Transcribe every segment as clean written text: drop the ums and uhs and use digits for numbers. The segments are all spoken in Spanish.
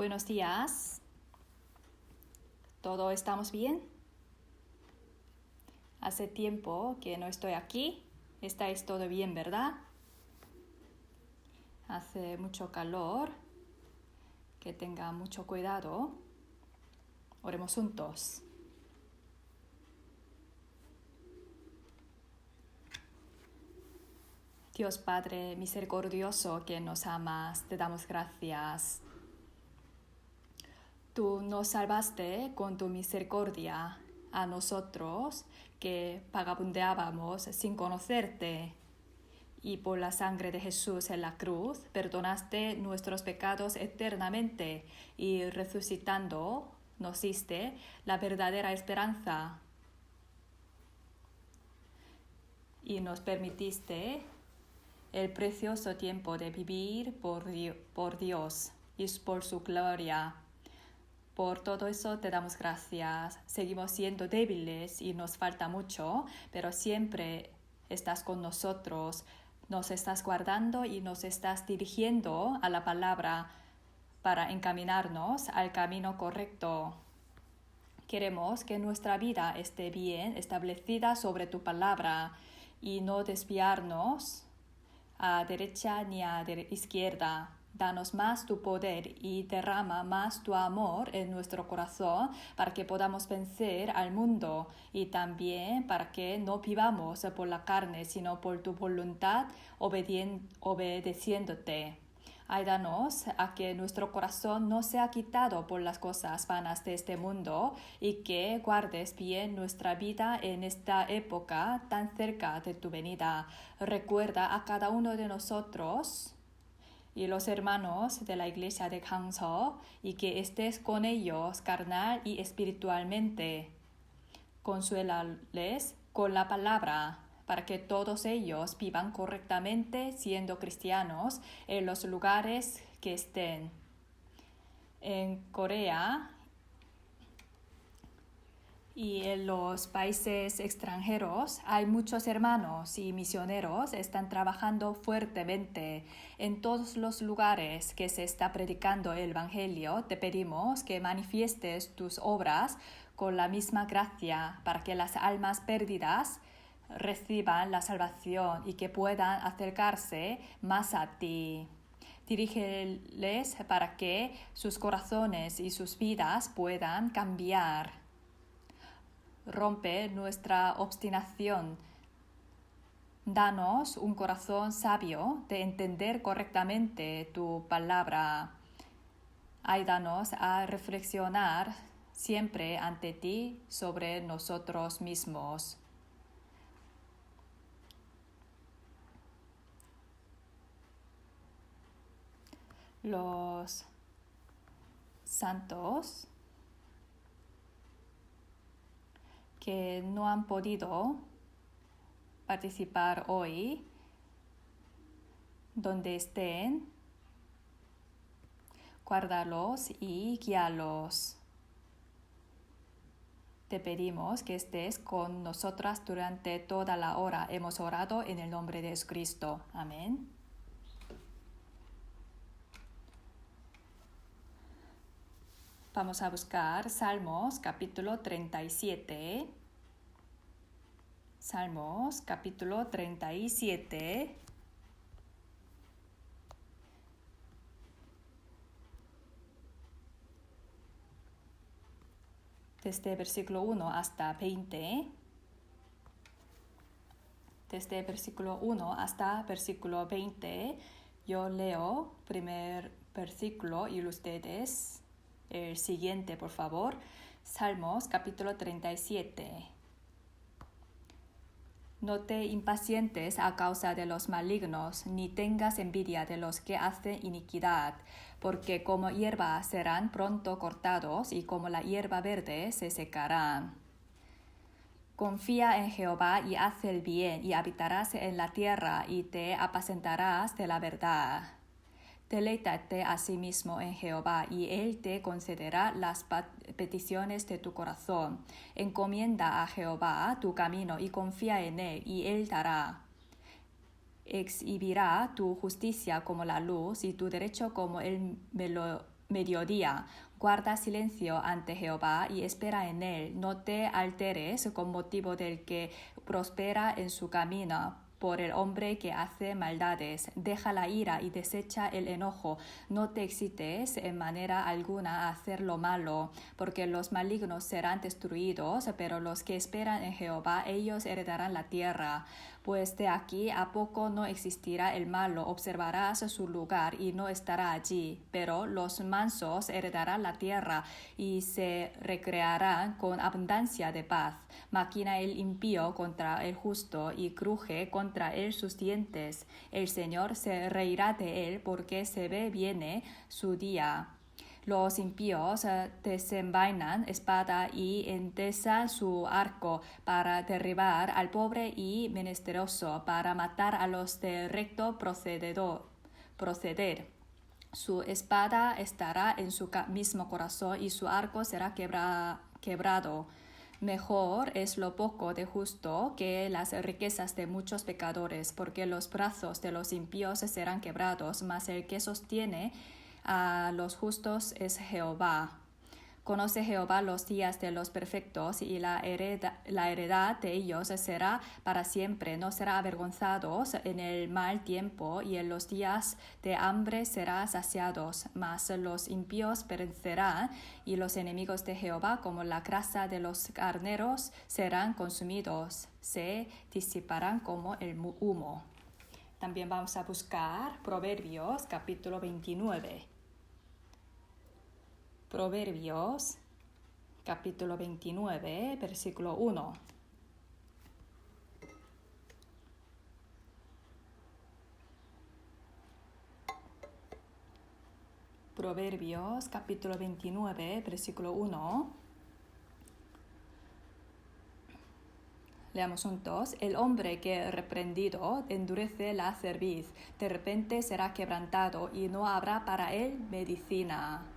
Buenos días. ¿Todo estamos bien? Hace tiempo que no estoy aquí. ¿Estáis todo bien, verdad? Hace mucho calor. Que tenga mucho cuidado. Oremos juntos. Dios Padre misericordioso que nos amas, te damos gracias. Tú nos salvaste con tu misericordia a nosotros que vagabundeábamos sin conocerte. Y por la sangre de Jesús en la cruz perdonaste nuestros pecados eternamente y resucitando nos diste la verdadera esperanza. Y nos permitiste el precioso tiempo de vivir por Dios y por su gloria. Por todo eso te damos gracias. Seguimos siendo débiles y nos falta mucho, pero siempre estás con nosotros. Nos estás guardando y nos estás dirigiendo a la palabra para encaminarnos al camino correcto. Queremos que nuestra vida esté bien establecida sobre tu palabra y no desviarnos a derecha ni a izquierda. Danos más tu poder y derrama más tu amor en nuestro corazón para que podamos vencer al mundo y también para que no vivamos por la carne, sino por tu voluntad, obedeciéndote. Ayúdanos a que nuestro corazón no sea quitado por las cosas vanas de este mundo y que guardes bien nuestra vida en esta época tan cerca de tu venida. Recuerda a cada uno de nosotros y los hermanos de la iglesia de Hangzhou y que estés con ellos carnal y espiritualmente. Consuélales con la palabra para que todos ellos vivan correctamente siendo cristianos en los lugares que estén. En Corea y en los países extranjeros hay muchos hermanos y misioneros están trabajando fuertemente. En todos los lugares que se está predicando el Evangelio, te pedimos que manifiestes tus obras con la misma gracia para que las almas perdidas reciban la salvación y que puedan acercarse más a ti. Dirígeles para que sus corazones y sus vidas puedan cambiar. Rompe nuestra obstinación. Danos un corazón sabio de entender correctamente tu palabra. Ayúdanos a reflexionar siempre ante ti sobre nosotros mismos. Los santos que no han podido participar hoy, donde estén, guárdalos y guíalos. Te pedimos que estés con nosotras durante toda la hora. Hemos orado en el nombre de Jesucristo. Amén. Vamos a buscar Salmos capítulo 37. Salmos capítulo 37. Desde versículo 1 hasta 20. Desde versículo 1 hasta versículo 20. Yo leo primer versículo y ustedes el siguiente, por favor. Salmos capítulo 37. No te impacientes a causa de los malignos, ni tengas envidia de los que hacen iniquidad, porque como hierba serán pronto cortados y como la hierba verde se secarán. Confía en Jehová y haz el bien, y habitarás en la tierra y te apacentarás de la verdad. Deleítate asimismo en Jehová, y Él te concederá las peticiones de tu corazón. Encomienda a Jehová tu camino y confía en Él, y Él dará. Exhibirá tu justicia como la luz y tu derecho como el mediodía. Guarda silencio ante Jehová y espera en él. No te alteres con motivo del que prospera en su camino, por el hombre que hace maldades. Deja la ira y desecha el enojo. No te excites en manera alguna a hacer lo malo, porque los malignos serán destruidos, pero los que esperan en Jehová, ellos heredarán la tierra. Pues de aquí a poco no existirá el malo, observarás su lugar y no estará allí. Pero los mansos heredarán la tierra y se recrearán con abundancia de paz. Maquina el impío contra el justo y cruje contra él sus dientes. El Señor se reirá de él porque se ve viene su día. Los impíos desenvainan espada y entesan su arco para derribar al pobre y menesteroso, para matar a los de recto proceder. Su espada estará en su mismo corazón y su arco será quebrado. Mejor es lo poco de justo que las riquezas de muchos pecadores, porque los brazos de los impíos serán quebrados, mas el que sostiene a los justos es Jehová. Conoce Jehová los días de los perfectos y la heredad de ellos será para siempre. No será avergonzados en el mal tiempo y en los días de hambre será saciados. Mas los impíos perecerán y los enemigos de Jehová como la grasa de los carneros serán consumidos. Se disiparán como el humo. También vamos a buscar Proverbios capítulo 29. Proverbios, capítulo 29, versículo 1. Proverbios, capítulo 29, versículo 1. Leamos juntos. El hombre que reprendido endurece la cerviz, de repente será quebrantado y no habrá para él medicina.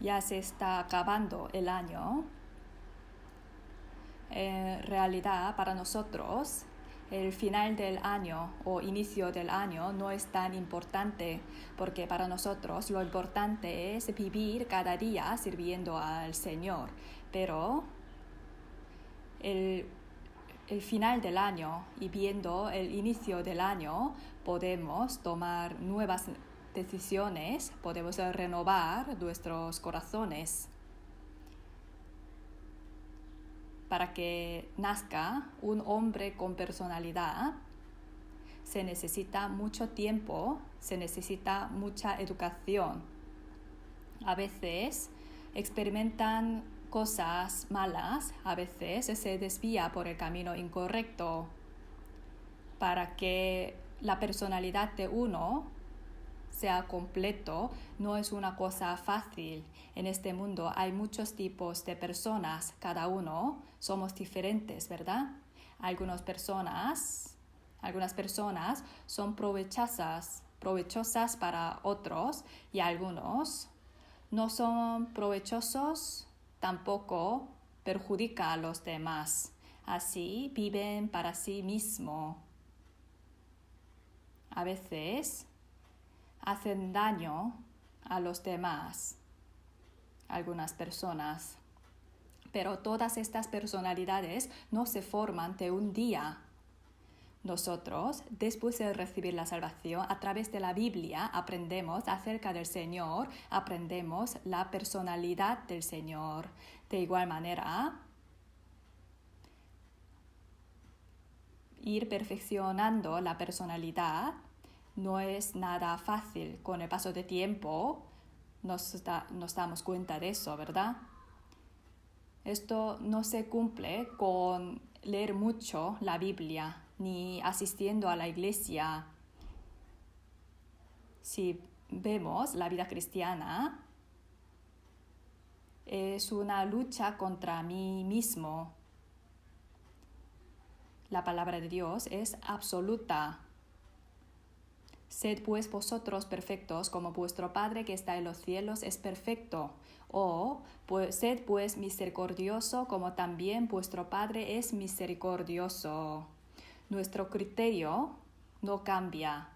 Ya se está acabando el año. En realidad, para nosotros, el final del año o inicio del año no es tan importante, porque para nosotros lo importante es vivir cada día sirviendo al Señor. Pero el final del año y viendo el inicio del año, podemos tomar nuevas decisiones, podemos renovar nuestros corazones. Para que nazca un hombre con personalidad, se necesita mucho tiempo, se necesita mucha educación. A veces experimentan cosas malas, a veces se desvía por el camino incorrecto. Para que la personalidad de uno sea completo, no es una cosa fácil. En este mundo hay muchos tipos de personas, cada uno somos diferentes, ¿verdad? Algunas personas son provechosas para otros y algunos no son provechosos, tampoco perjudican a los demás. Así viven para sí mismos. A veces hacen daño a los demás, algunas personas. Pero todas estas personalidades no se forman de un día. Nosotros, después de recibir la salvación, a través de la Biblia, aprendemos acerca del Señor, aprendemos la personalidad del Señor. De igual manera, ir perfeccionando la personalidad no es nada fácil. Con el paso de tiempo nos damos cuenta de eso, ¿verdad? Esto no se cumple con leer mucho la Biblia ni asistiendo a la iglesia. Si vemos la vida cristiana, es una lucha contra mí mismo. La palabra de Dios es absoluta. Sed pues vosotros perfectos como vuestro Padre que está en los cielos es perfecto. O sed pues misericordioso como también vuestro Padre es misericordioso. Nuestro criterio no cambia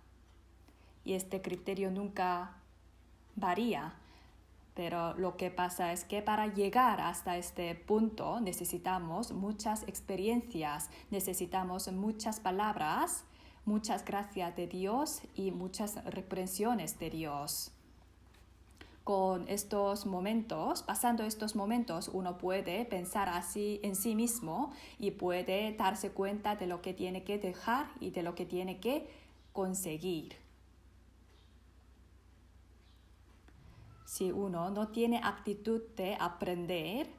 y este criterio nunca varía. Pero lo que pasa es que para llegar hasta este punto necesitamos muchas experiencias, necesitamos muchas palabras, muchas gracias de Dios y muchas reprensiones de Dios. Con estos momentos, pasando estos momentos, uno puede pensar así en sí mismo y puede darse cuenta de lo que tiene que dejar y de lo que tiene que conseguir. Si uno no tiene actitud de aprender,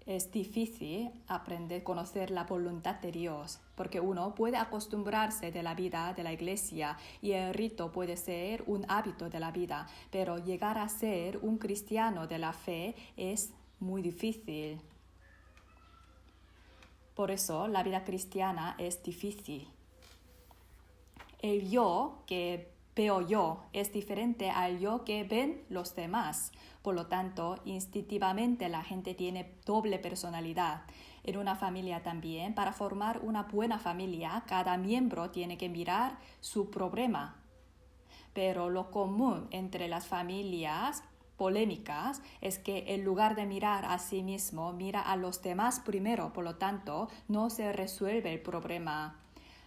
es difícil aprender a conocer la voluntad de Dios, porque uno puede acostumbrarse de la vida de la iglesia y el rito puede ser un hábito de la vida, pero llegar a ser un cristiano de la fe es muy difícil. Por eso la vida cristiana es difícil. El yo que veo yo es diferente al yo que ven los demás. Por lo tanto, instintivamente la gente tiene doble personalidad. En una familia también, para formar una buena familia, cada miembro tiene que mirar su problema. Pero lo común entre las familias polémicas es que en lugar de mirar a sí mismo, mira a los demás primero. Por lo tanto, no se resuelve el problema.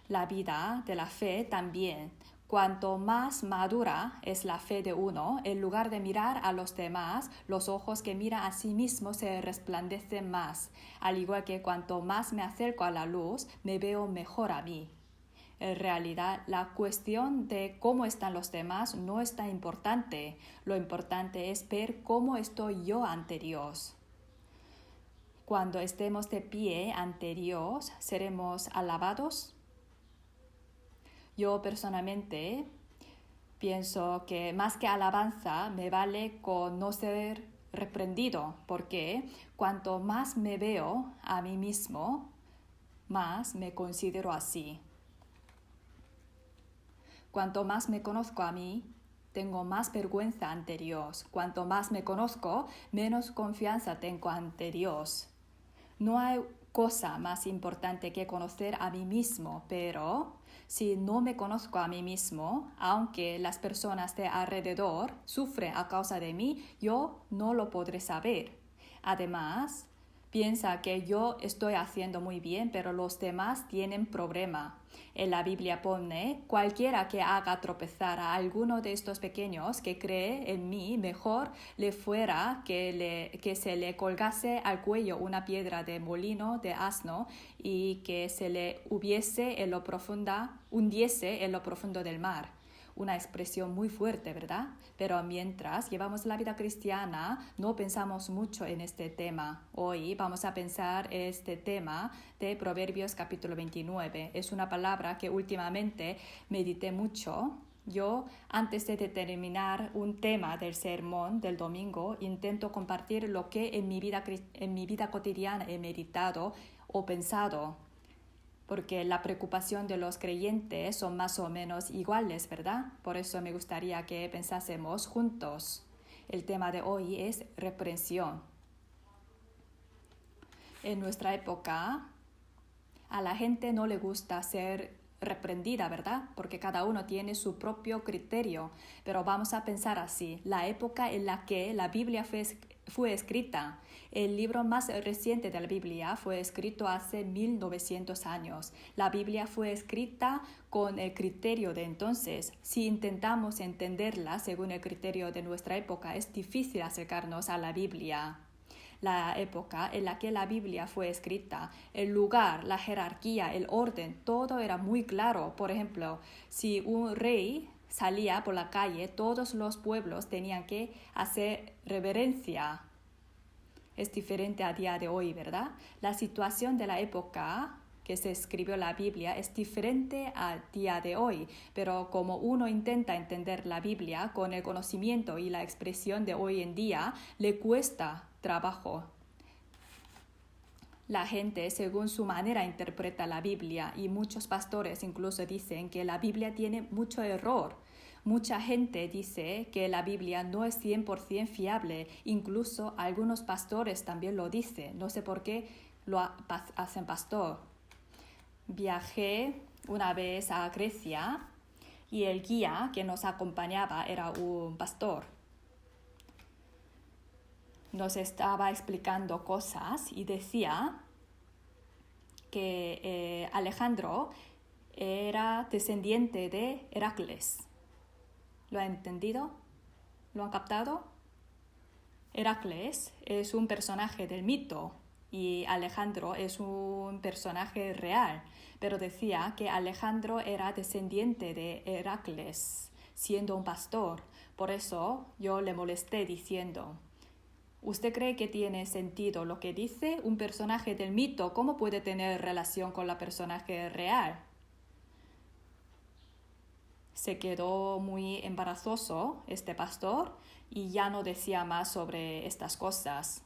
La vida de la fe también. Cuanto más madura es la fe de uno, en lugar de mirar a los demás, los ojos que miran a sí mismo se resplandecen más. Al igual que cuanto más me acerco a la luz, me veo mejor a mí. En realidad, la cuestión de cómo están los demás no es tan importante. Lo importante es ver cómo estoy yo ante Dios. Cuando estemos de pie ante Dios, ¿seremos alabados? Yo personalmente pienso que más que alabanza me vale con no ser reprendido, porque cuanto más me veo a mí mismo, más me considero así. Cuanto más me conozco a mí, tengo más vergüenza ante Dios. Cuanto más me conozco, menos confianza tengo ante Dios. No hay cosa más importante que conocer a mí mismo, pero si no me conozco a mí mismo, aunque las personas de alrededor sufren a causa de mí, yo no lo podré saber. Además, piensa que yo estoy haciendo muy bien, pero los demás tienen problema. En la Biblia pone, cualquiera que haga tropezar a alguno de estos pequeños que cree en mí, mejor le fuera que se le colgase al cuello una piedra de molino de asno y que se le hundiese en lo profundo del mar. Una expresión muy fuerte, ¿verdad? Pero mientras llevamos la vida cristiana, no pensamos mucho en este tema. Hoy vamos a pensar este tema de Proverbios capítulo 29. Es una palabra que últimamente medité mucho. Yo, antes de determinar un tema del sermón del domingo, intento compartir lo que en mi vida cotidiana he meditado o pensado, porque la preocupación de los creyentes son más o menos iguales, ¿verdad? Por eso me gustaría que pensásemos juntos. El tema de hoy es reprensión. En nuestra época, a la gente no le gusta ser reprendida, ¿verdad? Porque cada uno tiene su propio criterio. Pero vamos a pensar así, la época en la que la Biblia fue escrita. El libro más reciente de la Biblia fue escrito hace 1900 años. La Biblia fue escrita con el criterio de entonces. Si intentamos entenderla según el criterio de nuestra época, es difícil acercarnos a la Biblia. La época en la que la Biblia fue escrita, el lugar, la jerarquía, el orden, todo era muy claro. Por ejemplo, si un rey salía por la calle, todos los pueblos tenían que hacer reverencia. Es diferente a día de hoy, ¿verdad? La situación de la época que se escribió la Biblia es diferente a día de hoy, pero como uno intenta entender la Biblia con el conocimiento y la expresión de hoy en día, le cuesta trabajo. la gente según su manera interpreta la Biblia y muchos pastores incluso dicen que la Biblia tiene mucho error. Mucha gente dice que la Biblia no es 100% fiable, incluso algunos pastores también lo dicen. No sé por qué lo hacen pastor. Viajé una vez a Grecia y el guía que nos acompañaba era un pastor. Nos estaba explicando cosas y decía que Alejandro era descendiente de Heracles. ¿Lo han entendido? ¿Lo han captado? Heracles es un personaje del mito y Alejandro es un personaje real, pero decía que Alejandro era descendiente de Heracles, siendo un pastor. Por eso yo le molesté diciendo: ¿usted cree que tiene sentido lo que dice un personaje del mito? ¿Cómo puede tener relación con la personaje real? Se quedó muy embarazoso este pastor y ya no decía más sobre estas cosas.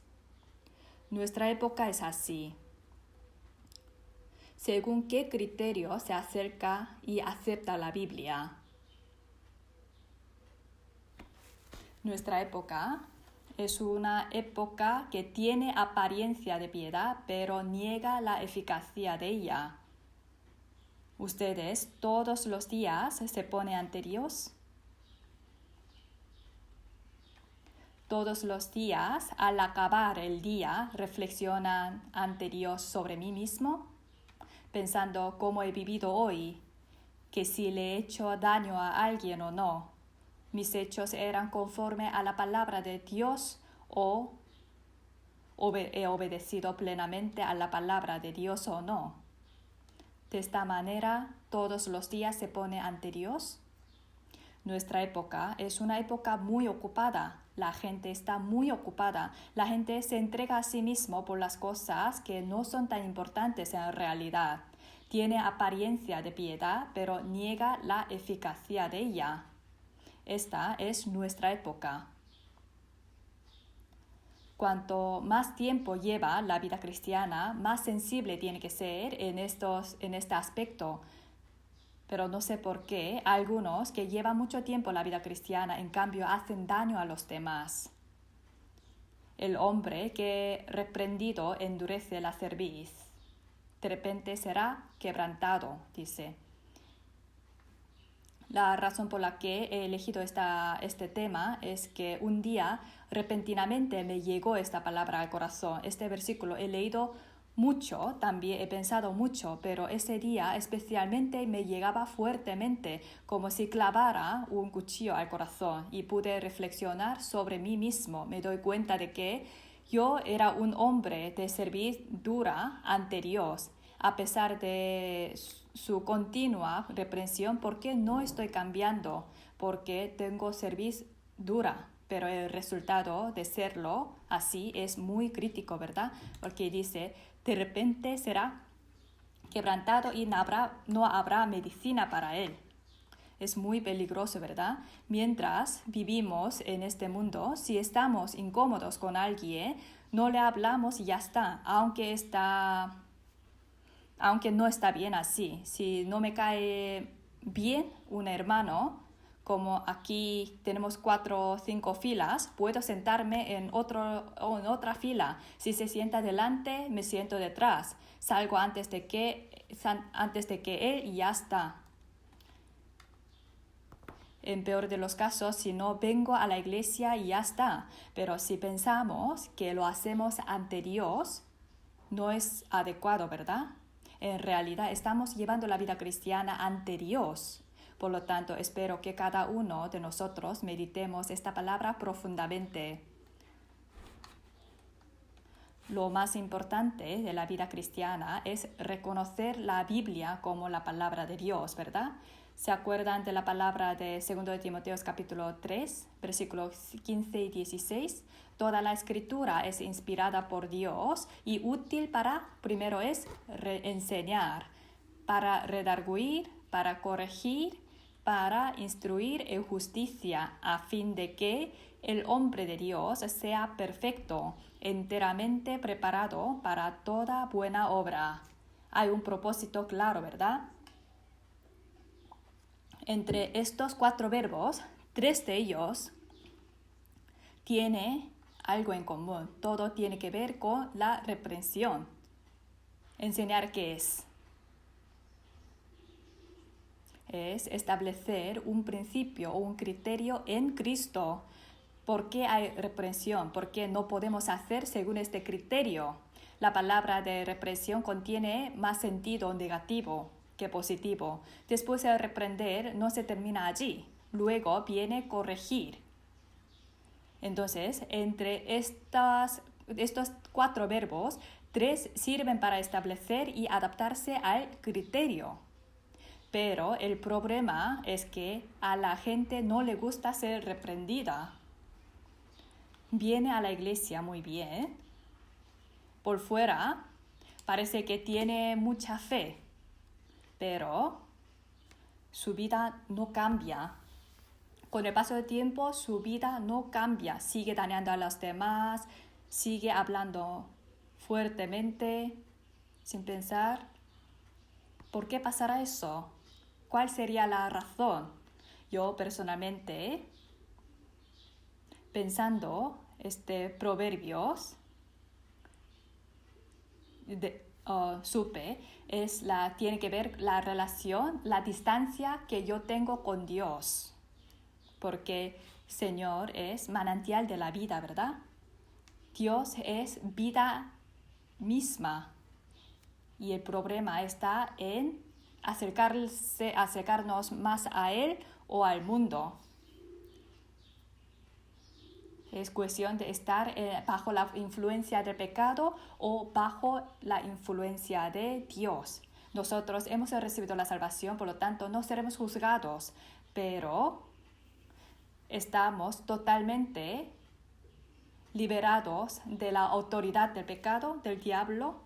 Nuestra época es así. Según qué criterio se acerca y acepta la Biblia. Nuestra época es una época que tiene apariencia de piedad, pero niega la eficacia de ella. ¿Ustedes todos los días se ponen ante Dios? Todos los días, al acabar el día, reflexionan ante Dios sobre mí mismo, pensando cómo he vivido hoy, que si le he hecho daño a alguien o no, mis hechos eran conforme a la palabra de Dios o he obedecido plenamente a la palabra de Dios o no. De esta manera, todos los días se pone ante Dios. Nuestra época es una época muy ocupada. La gente está muy ocupada. La gente se entrega a sí mismo por las cosas que no son tan importantes en realidad. Tiene apariencia de piedad, pero niega la eficacia de ella. Esta es nuestra época. Cuanto más tiempo lleva la vida cristiana, más sensible tiene que ser en este aspecto. Pero no sé por qué algunos que llevan mucho tiempo la vida cristiana, en cambio, hacen daño a los demás. El hombre que reprendido endurece la cerviz, de repente será quebrantado, dice. La razón por la que he elegido este tema es que un día repentinamente me llegó esta palabra al corazón. Este versículo he leído mucho, también he pensado mucho, pero ese día especialmente me llegaba fuertemente, como si clavara un cuchillo al corazón, y pude reflexionar sobre mí mismo. Me doy cuenta de que yo era un hombre de cerviz dura ante Dios, a pesar de su continua reprensión. ¿Por qué no estoy cambiando? Porque tengo cerviz dura. Pero el resultado de serlo así es muy crítico, ¿verdad? Porque dice, de repente será quebrantado y no habrá medicina para él. Es muy peligroso, ¿verdad? Mientras vivimos en este mundo, si estamos incómodos con alguien, no le hablamos y ya está, aunque no está bien así. Si no me cae bien un hermano, como aquí tenemos 4 o 5 filas, puedo sentarme en otra fila. Si se sienta delante, me siento detrás. Salgo antes de que él y ya está. En peor de los casos, si no, vengo a la iglesia y ya está. Pero si pensamos que lo hacemos ante Dios, no es adecuado, ¿verdad? En realidad estamos llevando la vida cristiana ante Dios. Por lo tanto, espero que cada uno de nosotros meditemos esta palabra profundamente. Lo más importante de la vida cristiana es reconocer la Biblia como la palabra de Dios, ¿verdad? ¿Se acuerdan de la palabra de 2 de Timoteo capítulo 3, versículos 15 y 16? Toda la escritura es inspirada por Dios y útil primero es enseñar, para redarguir, para corregir, para instruir en justicia, a fin de que el hombre de Dios sea perfecto, enteramente preparado para toda buena obra. Hay un propósito claro, ¿verdad? Entre estos 4 verbos, 3 de ellos tiene algo en común. Todo tiene que ver con la reprensión. Enseñar qué es. Es establecer un principio o un criterio en Cristo. ¿Por qué hay reprensión? ¿Por qué no podemos hacer según este criterio? La palabra de reprensión contiene más sentido negativo que positivo. Después de reprender no se termina allí. Luego viene corregir. Entonces, entre estos 4 verbos, 3 sirven para establecer y adaptarse al criterio. Pero el problema es que a la gente no le gusta ser reprendida. Viene a la iglesia muy bien. Por fuera parece que tiene mucha fe, pero su vida no cambia. Con el paso del tiempo, su vida no cambia. Sigue dañando a los demás, sigue hablando fuertemente, sin pensar. ¿Por qué pasará eso? ¿Cuál sería la razón? Yo personalmente, pensando proverbios, supe, tiene que ver la relación, la distancia que yo tengo con Dios. Porque Señor es manantial de la vida, ¿verdad? Dios es vida misma. Y el problema está en acercarnos más a Él o al mundo. Es cuestión de estar bajo la influencia del pecado o bajo la influencia de Dios. Nosotros hemos recibido la salvación, por lo tanto no seremos juzgados, pero estamos totalmente liberados de la autoridad del pecado, del diablo.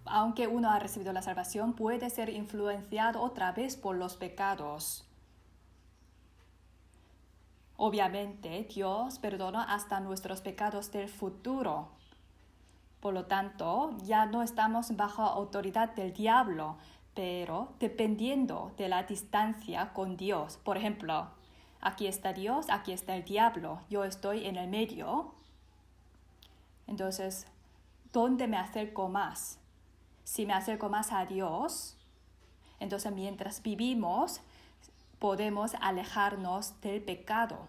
Aunque uno ha recibido la salvación, puede ser influenciado otra vez por los pecados. Obviamente, Dios perdona hasta nuestros pecados del futuro. Por lo tanto, ya no estamos bajo autoridad del diablo, pero dependiendo de la distancia con Dios. Por ejemplo, aquí está Dios, aquí está el diablo. Yo estoy en el medio. Entonces, ¿dónde me acerco más? Si me acerco más a Dios, entonces mientras vivimos, podemos alejarnos del pecado.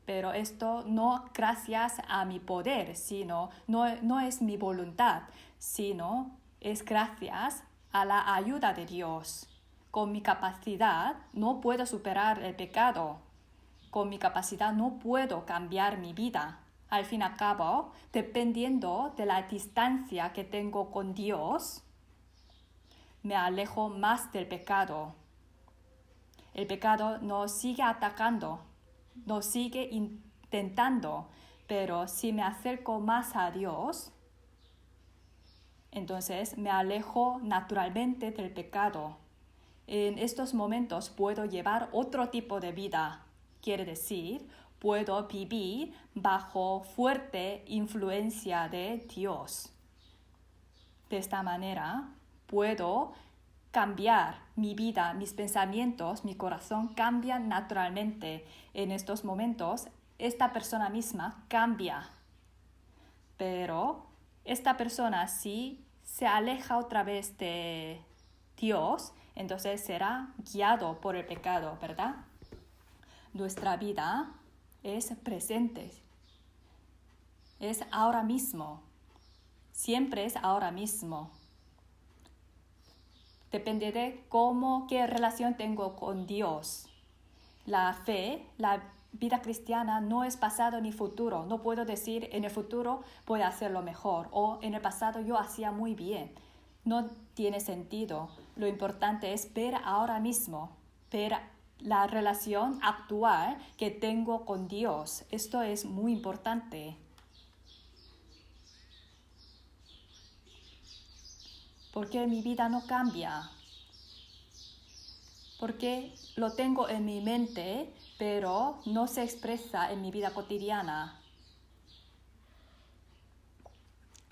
Pero esto no gracias a mi poder, sino no es mi voluntad, sino es gracias a la ayuda de Dios. Con mi capacidad no puedo superar el pecado. Con mi capacidad no puedo cambiar mi vida. Al fin y al cabo, dependiendo de la distancia que tengo con Dios, me alejo más del pecado. El pecado nos sigue atacando, nos sigue intentando, pero si me acerco más a Dios, entonces me alejo naturalmente del pecado. En estos momentos puedo llevar otro tipo de vida, quiere decir, puedo vivir bajo fuerte influencia de Dios. De esta manera, puedo cambiar mi vida, mis pensamientos, mi corazón cambian naturalmente. En estos momentos, esta persona misma cambia. Pero esta persona, si se aleja otra vez de Dios, entonces será guiado por el pecado, ¿verdad? Nuestra vida es presente, es ahora mismo, siempre es ahora mismo. Depende de qué relación tengo con Dios. La fe, la vida cristiana no es pasado ni futuro. No puedo decir en el futuro voy a hacerlo mejor o en el pasado yo hacía muy bien. No tiene sentido. Lo importante es ver ahora mismo, ver la relación actual que tengo con Dios. Esto es muy importante. ¿Por qué mi vida no cambia? porque lo tengo en mi mente, pero no se expresa en mi vida cotidiana.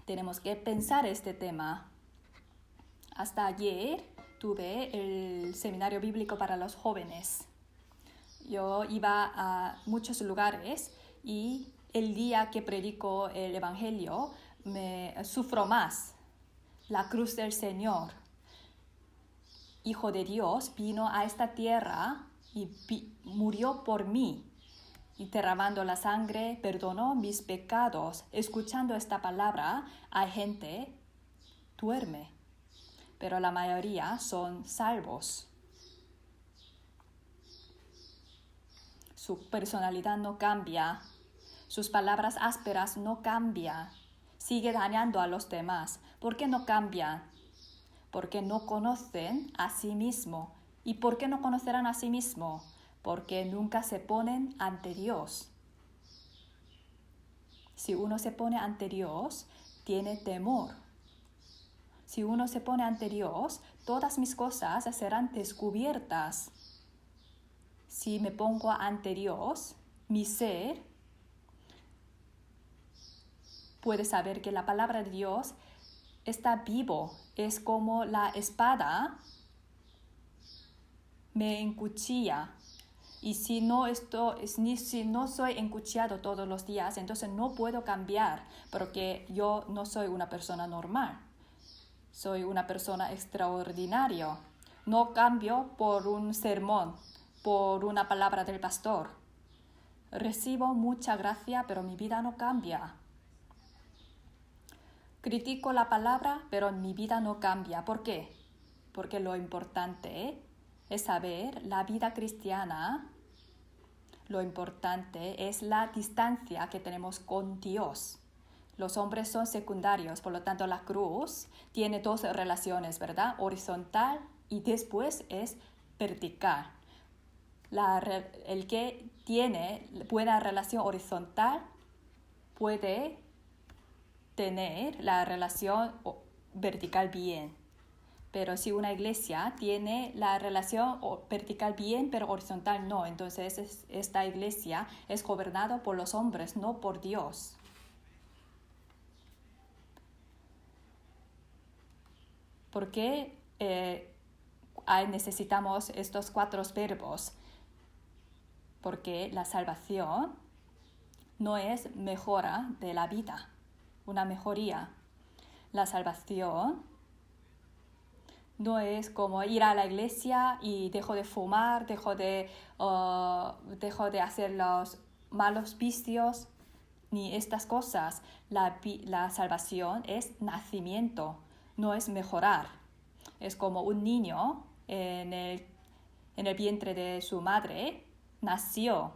Tenemos que pensar este tema. Hasta ayer tuve el seminario bíblico para los jóvenes. Yo iba a muchos lugares y el día que predico el Evangelio me sufro más. La cruz del Señor, Hijo de Dios, vino a esta tierra y murió por mí. Y derramando la sangre, perdonó mis pecados. Escuchando esta palabra, hay gente duerme, pero la mayoría son salvos. Su personalidad no cambia, sus palabras ásperas no cambian, sigue dañando a los demás. ¿Por qué no cambian? Porque no conocen a sí mismo. ¿Y por qué no conocerán a sí mismo? Porque nunca se ponen ante Dios. Si uno se pone ante Dios, tiene temor. Si uno se pone ante Dios, todas mis cosas serán descubiertas. Si me pongo ante Dios, mi ser puede saber que la palabra de Dios está vivo. Es como la espada me encuchilla. Y si no soy encuchillado todos los días, entonces no puedo cambiar, porque yo no soy una persona normal. Soy una persona extraordinaria. No cambio por un sermón, por una palabra del pastor. Recibo mucha gracia, pero mi vida no cambia. Critico la palabra, pero mi vida no cambia. ¿Por qué? Porque lo importante es saber la vida cristiana. Lo importante es la distancia que tenemos con Dios. Los hombres son secundarios, por lo tanto la cruz tiene dos relaciones, ¿verdad? Horizontal y después es vertical. El que tiene buena relación horizontal puede tener la relación vertical bien. Pero si una iglesia tiene la relación vertical bien, pero horizontal no, entonces esta iglesia es gobernada por los hombres, no por Dios. ¿Por qué necesitamos estos 4 verbos? Porque la salvación no es mejora de la vida, una mejoría. La salvación no es como ir a la iglesia y dejo de fumar, dejo de hacer los malos vicios, ni estas cosas. La salvación es nacimiento, no es mejorar. Es como un niño en el vientre de su madre, nació.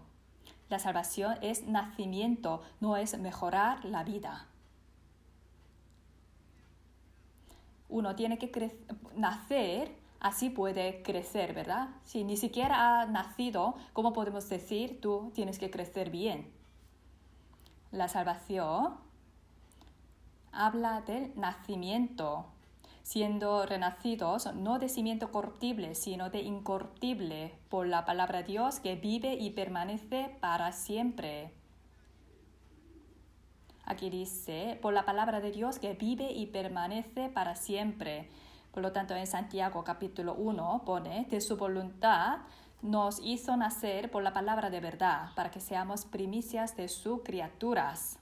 La salvación es nacimiento, no es mejorar la vida. Uno tiene que nacer, así puede crecer, ¿verdad? Si ni siquiera ha nacido, ¿cómo podemos decir tú tienes que crecer bien? La salvación habla del nacimiento, siendo renacidos no de cimiento corruptible, sino de incorruptible, por la palabra de Dios que vive y permanece para siempre. Aquí dice, por la palabra de Dios que vive y permanece para siempre. Por lo tanto, en Santiago capítulo 1 pone, de su voluntad nos hizo nacer por la palabra de verdad, para que seamos primicias de sus criaturas.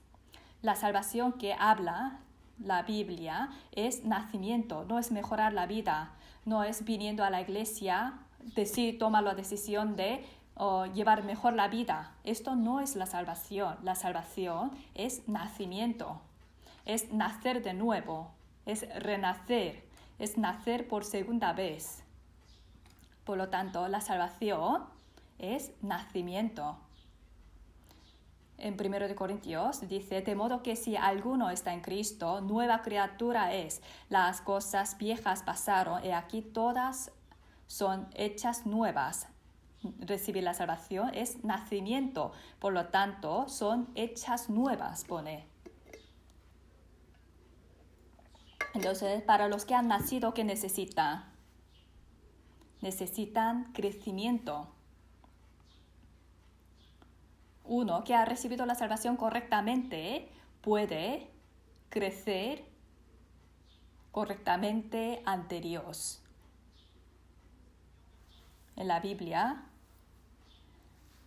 La salvación que habla la Biblia es nacimiento, no es mejorar la vida, no es viniendo a la iglesia, toma la decisión de llevar mejor la vida. Esto no es la salvación. La salvación es nacimiento, es nacer de nuevo, es renacer, es nacer por segunda vez. Por lo tanto, la salvación es nacimiento. En 1 Corintios dice, de modo que si alguno está en Cristo, nueva criatura es. Las cosas viejas pasaron y aquí todas son hechas nuevas. Recibir la salvación es nacimiento, por lo tanto son hechas nuevas, pone. Entonces, para los que han nacido, ¿qué necesitan? necesitan crecimiento. Uno que ha recibido la salvación correctamente puede crecer correctamente ante Dios. En la Biblia,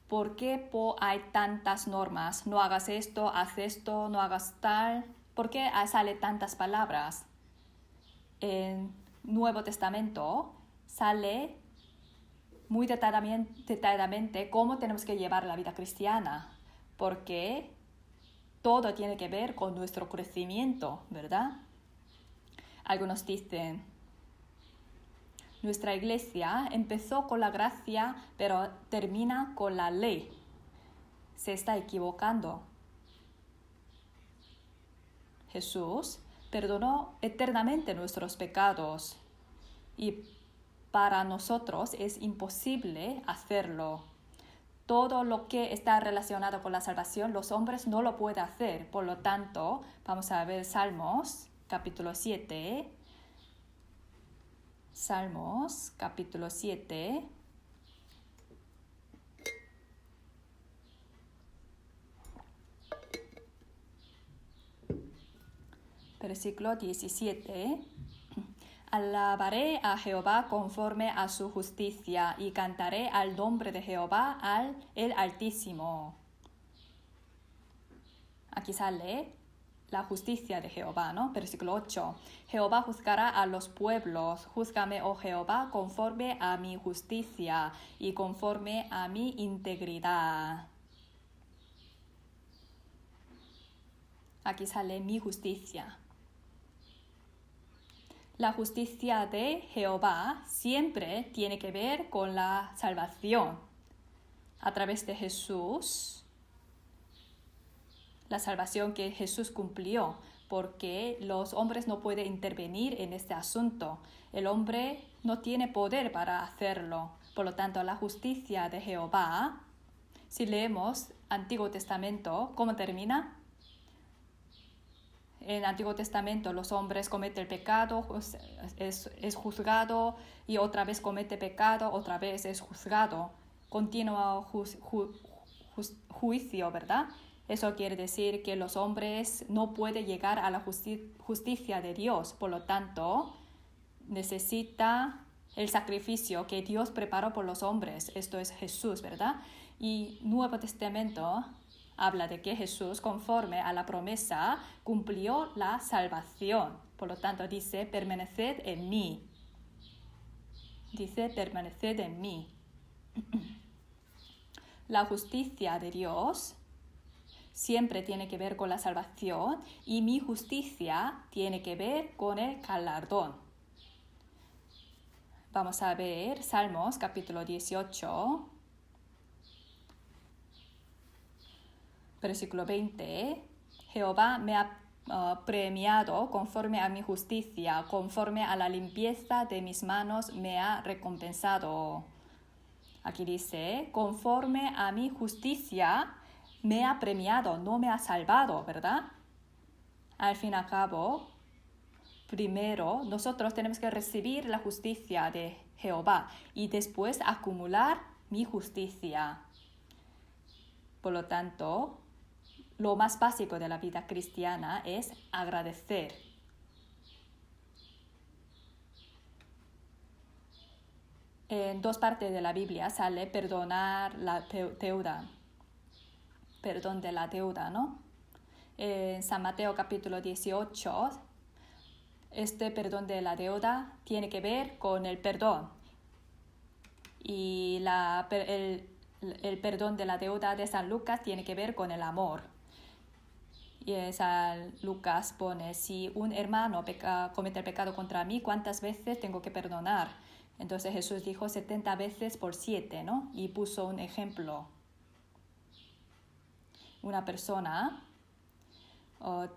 ¿por qué hay tantas normas? No hagas esto, haz esto, no hagas tal. ¿Por qué sale tantas palabras? En Nuevo Testamento sale muy detalladamente cómo tenemos que llevar la vida cristiana, porque todo tiene que ver con nuestro crecimiento, ¿verdad? Algunos dicen, nuestra iglesia empezó con la gracia, pero termina con la ley. Se está equivocando. Jesús perdonó eternamente nuestros pecados y para nosotros es imposible hacerlo. Todo lo que está relacionado con la salvación, los hombres no lo pueden hacer. Por lo tanto, vamos a ver Salmos, capítulo 7. Salmos, capítulo 7. Versículo 17. Alabaré a Jehová conforme a su justicia y cantaré al nombre de Jehová, el Altísimo. Aquí sale la justicia de Jehová, ¿no? Versículo 8. Jehová juzgará a los pueblos. Júzgame, oh Jehová, conforme a mi justicia y conforme a mi integridad. Aquí sale mi justicia. La justicia de Jehová siempre tiene que ver con la salvación. A través de Jesús, la salvación que Jesús cumplió, porque los hombres no pueden intervenir en este asunto. El hombre no tiene poder para hacerlo. Por lo tanto, la justicia de Jehová, si leemos Antiguo Testamento, ¿cómo termina? En el Antiguo Testamento los hombres cometen el pecado, es juzgado y otra vez comete pecado, otra vez es juzgado. Continuo juicio, ¿verdad? Eso quiere decir que los hombres no pueden llegar a la justicia de Dios. Por lo tanto, necesita el sacrificio que Dios preparó por los hombres. Esto es Jesús, ¿verdad? Y Nuevo Testamento habla de que Jesús, conforme a la promesa, cumplió la salvación. Por lo tanto, dice, permaneced en mí. Dice, permaneced en mí. La justicia de Dios siempre tiene que ver con la salvación y mi justicia tiene que ver con el galardón. Vamos a ver Salmos, capítulo 18. Versículo 20, Jehová me ha premiado conforme a mi justicia, conforme a la limpieza de mis manos me ha recompensado. Aquí dice, conforme a mi justicia me ha premiado, no me ha salvado, ¿verdad? Al fin y al cabo, primero nosotros tenemos que recibir la justicia de Jehová y después acumular mi justicia. Por lo tanto, lo más básico de la vida cristiana es agradecer. En dos partes de la Biblia sale perdonar la deuda. Perdón de la deuda, ¿no? En San Mateo capítulo 18, este perdón de la deuda tiene que ver con el perdón. Y el perdón de la deuda de San Lucas tiene que ver con el amor. Y San Lucas pone, si un hermano comete el pecado contra mí, ¿cuántas veces tengo que perdonar? Entonces Jesús dijo 70 veces por 7, ¿no? Y puso un ejemplo. Una persona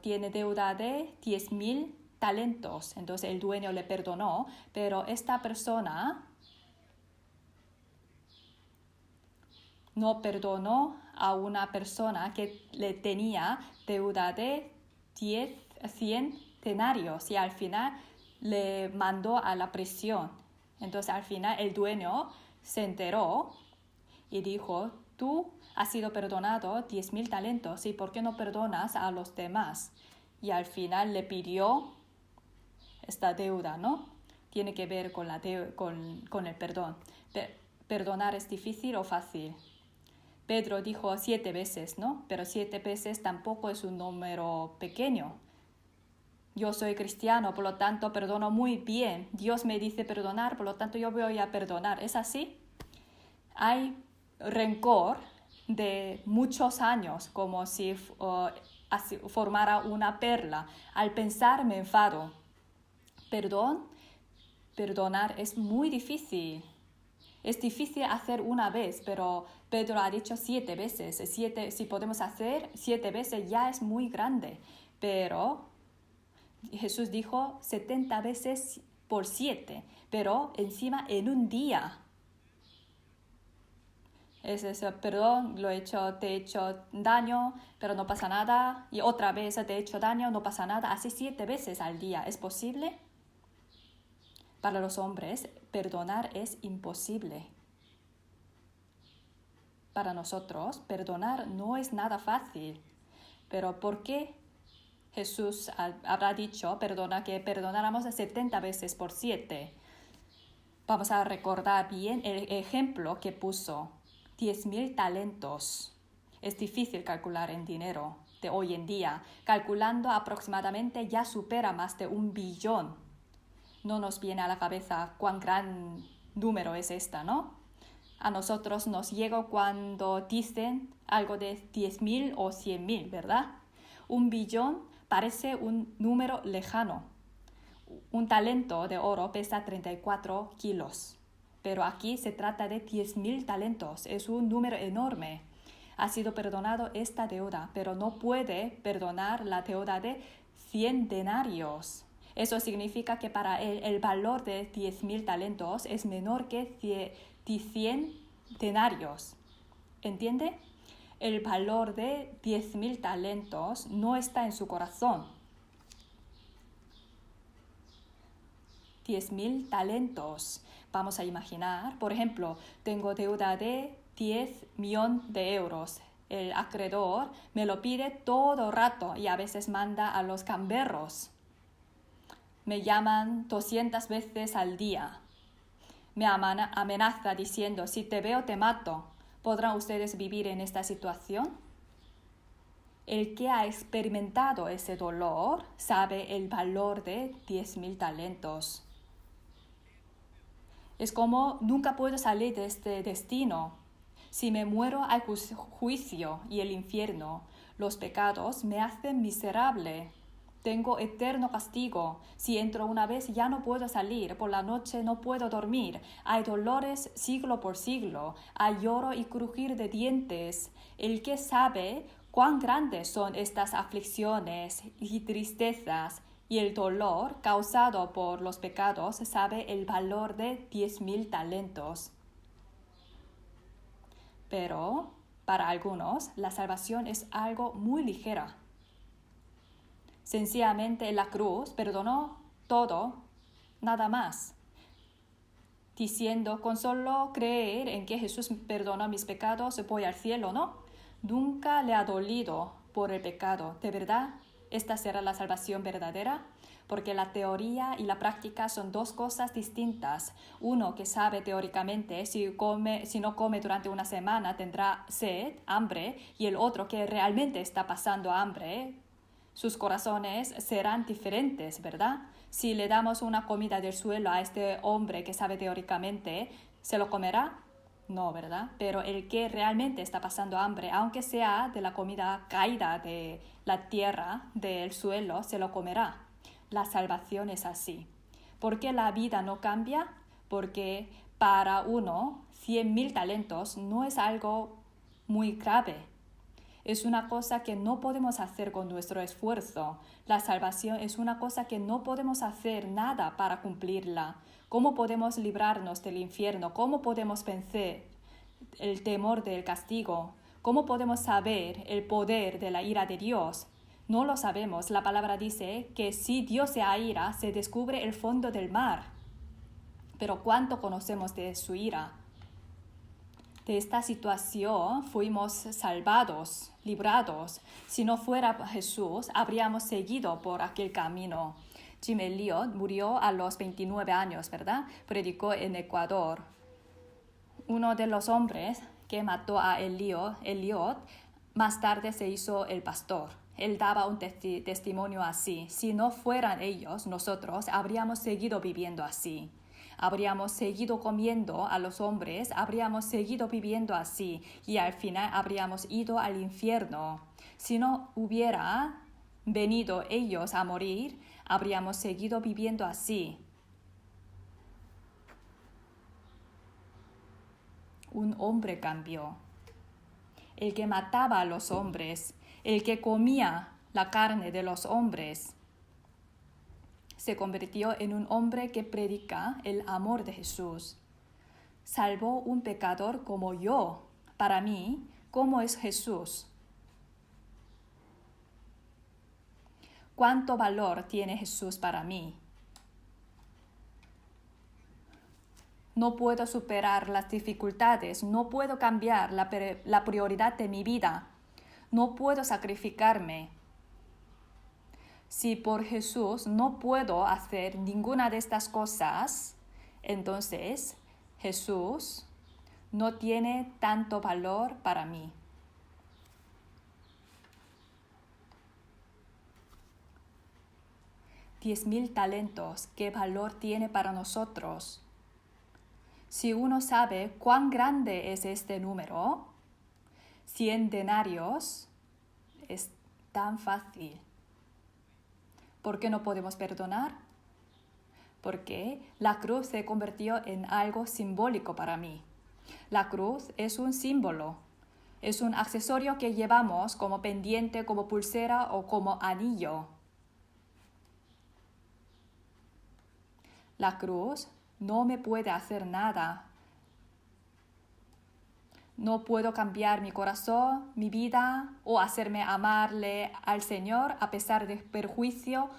tiene deuda de 10,000 talentos. Entonces el dueño le perdonó, pero esta persona no perdonó a una persona que le tenía deuda de 100 denarios y al final le mandó a la prisión. Entonces al final el dueño se enteró y dijo, tú has sido perdonado 10,000 talentos, ¿y por qué no perdonas a los demás? Y al final le pidió esta deuda, ¿no? Tiene que ver con el perdón. ¿Perdonar es difícil o fácil? Pedro dijo 7 veces, ¿no? Pero 7 veces tampoco es un número pequeño. Yo soy cristiano, por lo tanto perdono muy bien. Dios me dice perdonar, por lo tanto yo voy a perdonar. ¿Es así? Hay rencor de muchos años, como si formara una perla. Al pensar me enfado. Perdonar es muy difícil. Es difícil hacer una vez, pero Pedro ha dicho 7 veces. Si podemos hacer 7 veces ya es muy grande. Pero Jesús dijo 70 veces por 7, pero encima en un día. Es eso, perdón, te he hecho daño, pero no pasa nada. Y otra vez te he hecho daño, no pasa nada. Así 7 veces al día. ¿Es posible? Para los hombres, perdonar es imposible. Para nosotros, perdonar no es nada fácil. Pero ¿por qué Jesús habrá dicho que perdonáramos 70 veces por 7? Vamos a recordar bien el ejemplo que puso. 10,000 talentos. Es difícil calcular en dinero de hoy en día. Calculando aproximadamente ya supera más de 1 billón. No nos viene a la cabeza cuán gran número es esta, ¿no? A nosotros nos llega cuando dicen algo de 10,000 o 100,000, ¿verdad? 1 billón parece un número lejano. Un talento de oro pesa 34 kilos. Pero aquí se trata de 10,000 talentos. Es un número enorme. Ha sido perdonado esta deuda, pero no puede perdonar la deuda de 100 denarios. Eso significa que para él el valor de 10,000 talentos es menor que 100 denarios. ¿Entiende? El valor de 10,000 talentos no está en su corazón. 10,000 talentos. Vamos a imaginar, por ejemplo, tengo deuda de 10 millones de euros. El acreedor me lo pide todo rato y a veces manda a los gamberros. Me llaman 200 veces al día. Me amenaza diciendo, si te veo te mato. ¿Podrán ustedes vivir en esta situación? El que ha experimentado ese dolor sabe el valor de 10,000 talentos. Es como nunca puedo salir de este destino. Si me muero hay juicio y el infierno. Los pecados me hacen miserable. Tengo eterno castigo. Si entro una vez ya no puedo salir. Por la noche no puedo dormir. Hay dolores siglo por siglo. Hay lloro y crujir de dientes. El que sabe cuán grandes son estas aflicciones y tristezas y el dolor causado por los pecados sabe el valor de 10,000 talentos. Pero para algunos la salvación es algo muy ligera. Sencillamente la cruz perdonó todo, nada más. Diciendo, con solo creer en que Jesús perdonó mis pecados, voy al cielo, ¿no? Nunca le ha dolido por el pecado. ¿De verdad esta será la salvación verdadera? Porque la teoría y la práctica son dos cosas distintas. Uno que sabe teóricamente si no come durante una semana tendrá sed, hambre, y el otro que realmente está pasando hambre. Sus corazones serán diferentes, ¿verdad? Si le damos una comida del suelo a este hombre que sabe teóricamente, ¿se lo comerá? No, ¿verdad? Pero el que realmente está pasando hambre, aunque sea de la comida caída de la tierra, del suelo, se lo comerá. La salvación es así. ¿Por qué la vida no cambia? Porque para uno 100,000 talentos no es algo muy grave. Es una cosa que no podemos hacer con nuestro esfuerzo. La salvación es una cosa que no podemos hacer nada para cumplirla. ¿Cómo podemos librarnos del infierno? ¿Cómo podemos vencer el temor del castigo? ¿Cómo podemos saber el poder de la ira de Dios? No lo sabemos. La palabra dice que si Dios se aira, se descubre el fondo del mar. Pero ¿cuánto conocemos de su ira? De esta situación fuimos salvados, librados. Si no fuera Jesús, habríamos seguido por aquel camino. Jim Elliot murió a los 29 años, ¿verdad? Predicó en Ecuador. Uno de los hombres que mató a Elliot más tarde se hizo el pastor. Él daba un testimonio así. Si no fueran ellos, nosotros habríamos seguido viviendo así. Habríamos seguido comiendo a los hombres, habríamos seguido viviendo así y al final habríamos ido al infierno. Si no hubiera venido ellos a morir, habríamos seguido viviendo así. Un hombre cambió. El que mataba a los hombres, el que comía la carne de los hombres, se convirtió en un hombre que predica el amor de Jesús. Salvó un pecador como yo. Para mí, ¿cómo es Jesús? ¿Cuánto valor tiene Jesús para mí? No puedo superar las dificultades, no puedo cambiar la prioridad de mi vida, no puedo sacrificarme. Si por Jesús no puedo hacer ninguna de estas cosas, entonces Jesús no tiene tanto valor para mí. $10,000 talentos, ¿qué valor tiene para nosotros? Si uno sabe cuán grande es este número, 100 denarios es tan fácil. ¿Por qué no podemos perdonar? Porque la cruz se convirtió en algo simbólico para mí. La cruz es un símbolo, es un accesorio que llevamos como pendiente, como pulsera o como anillo. La cruz no me puede hacer nada. No puedo cambiar mi corazón, mi vida o hacerme amarle al Señor a pesar del perjuicio.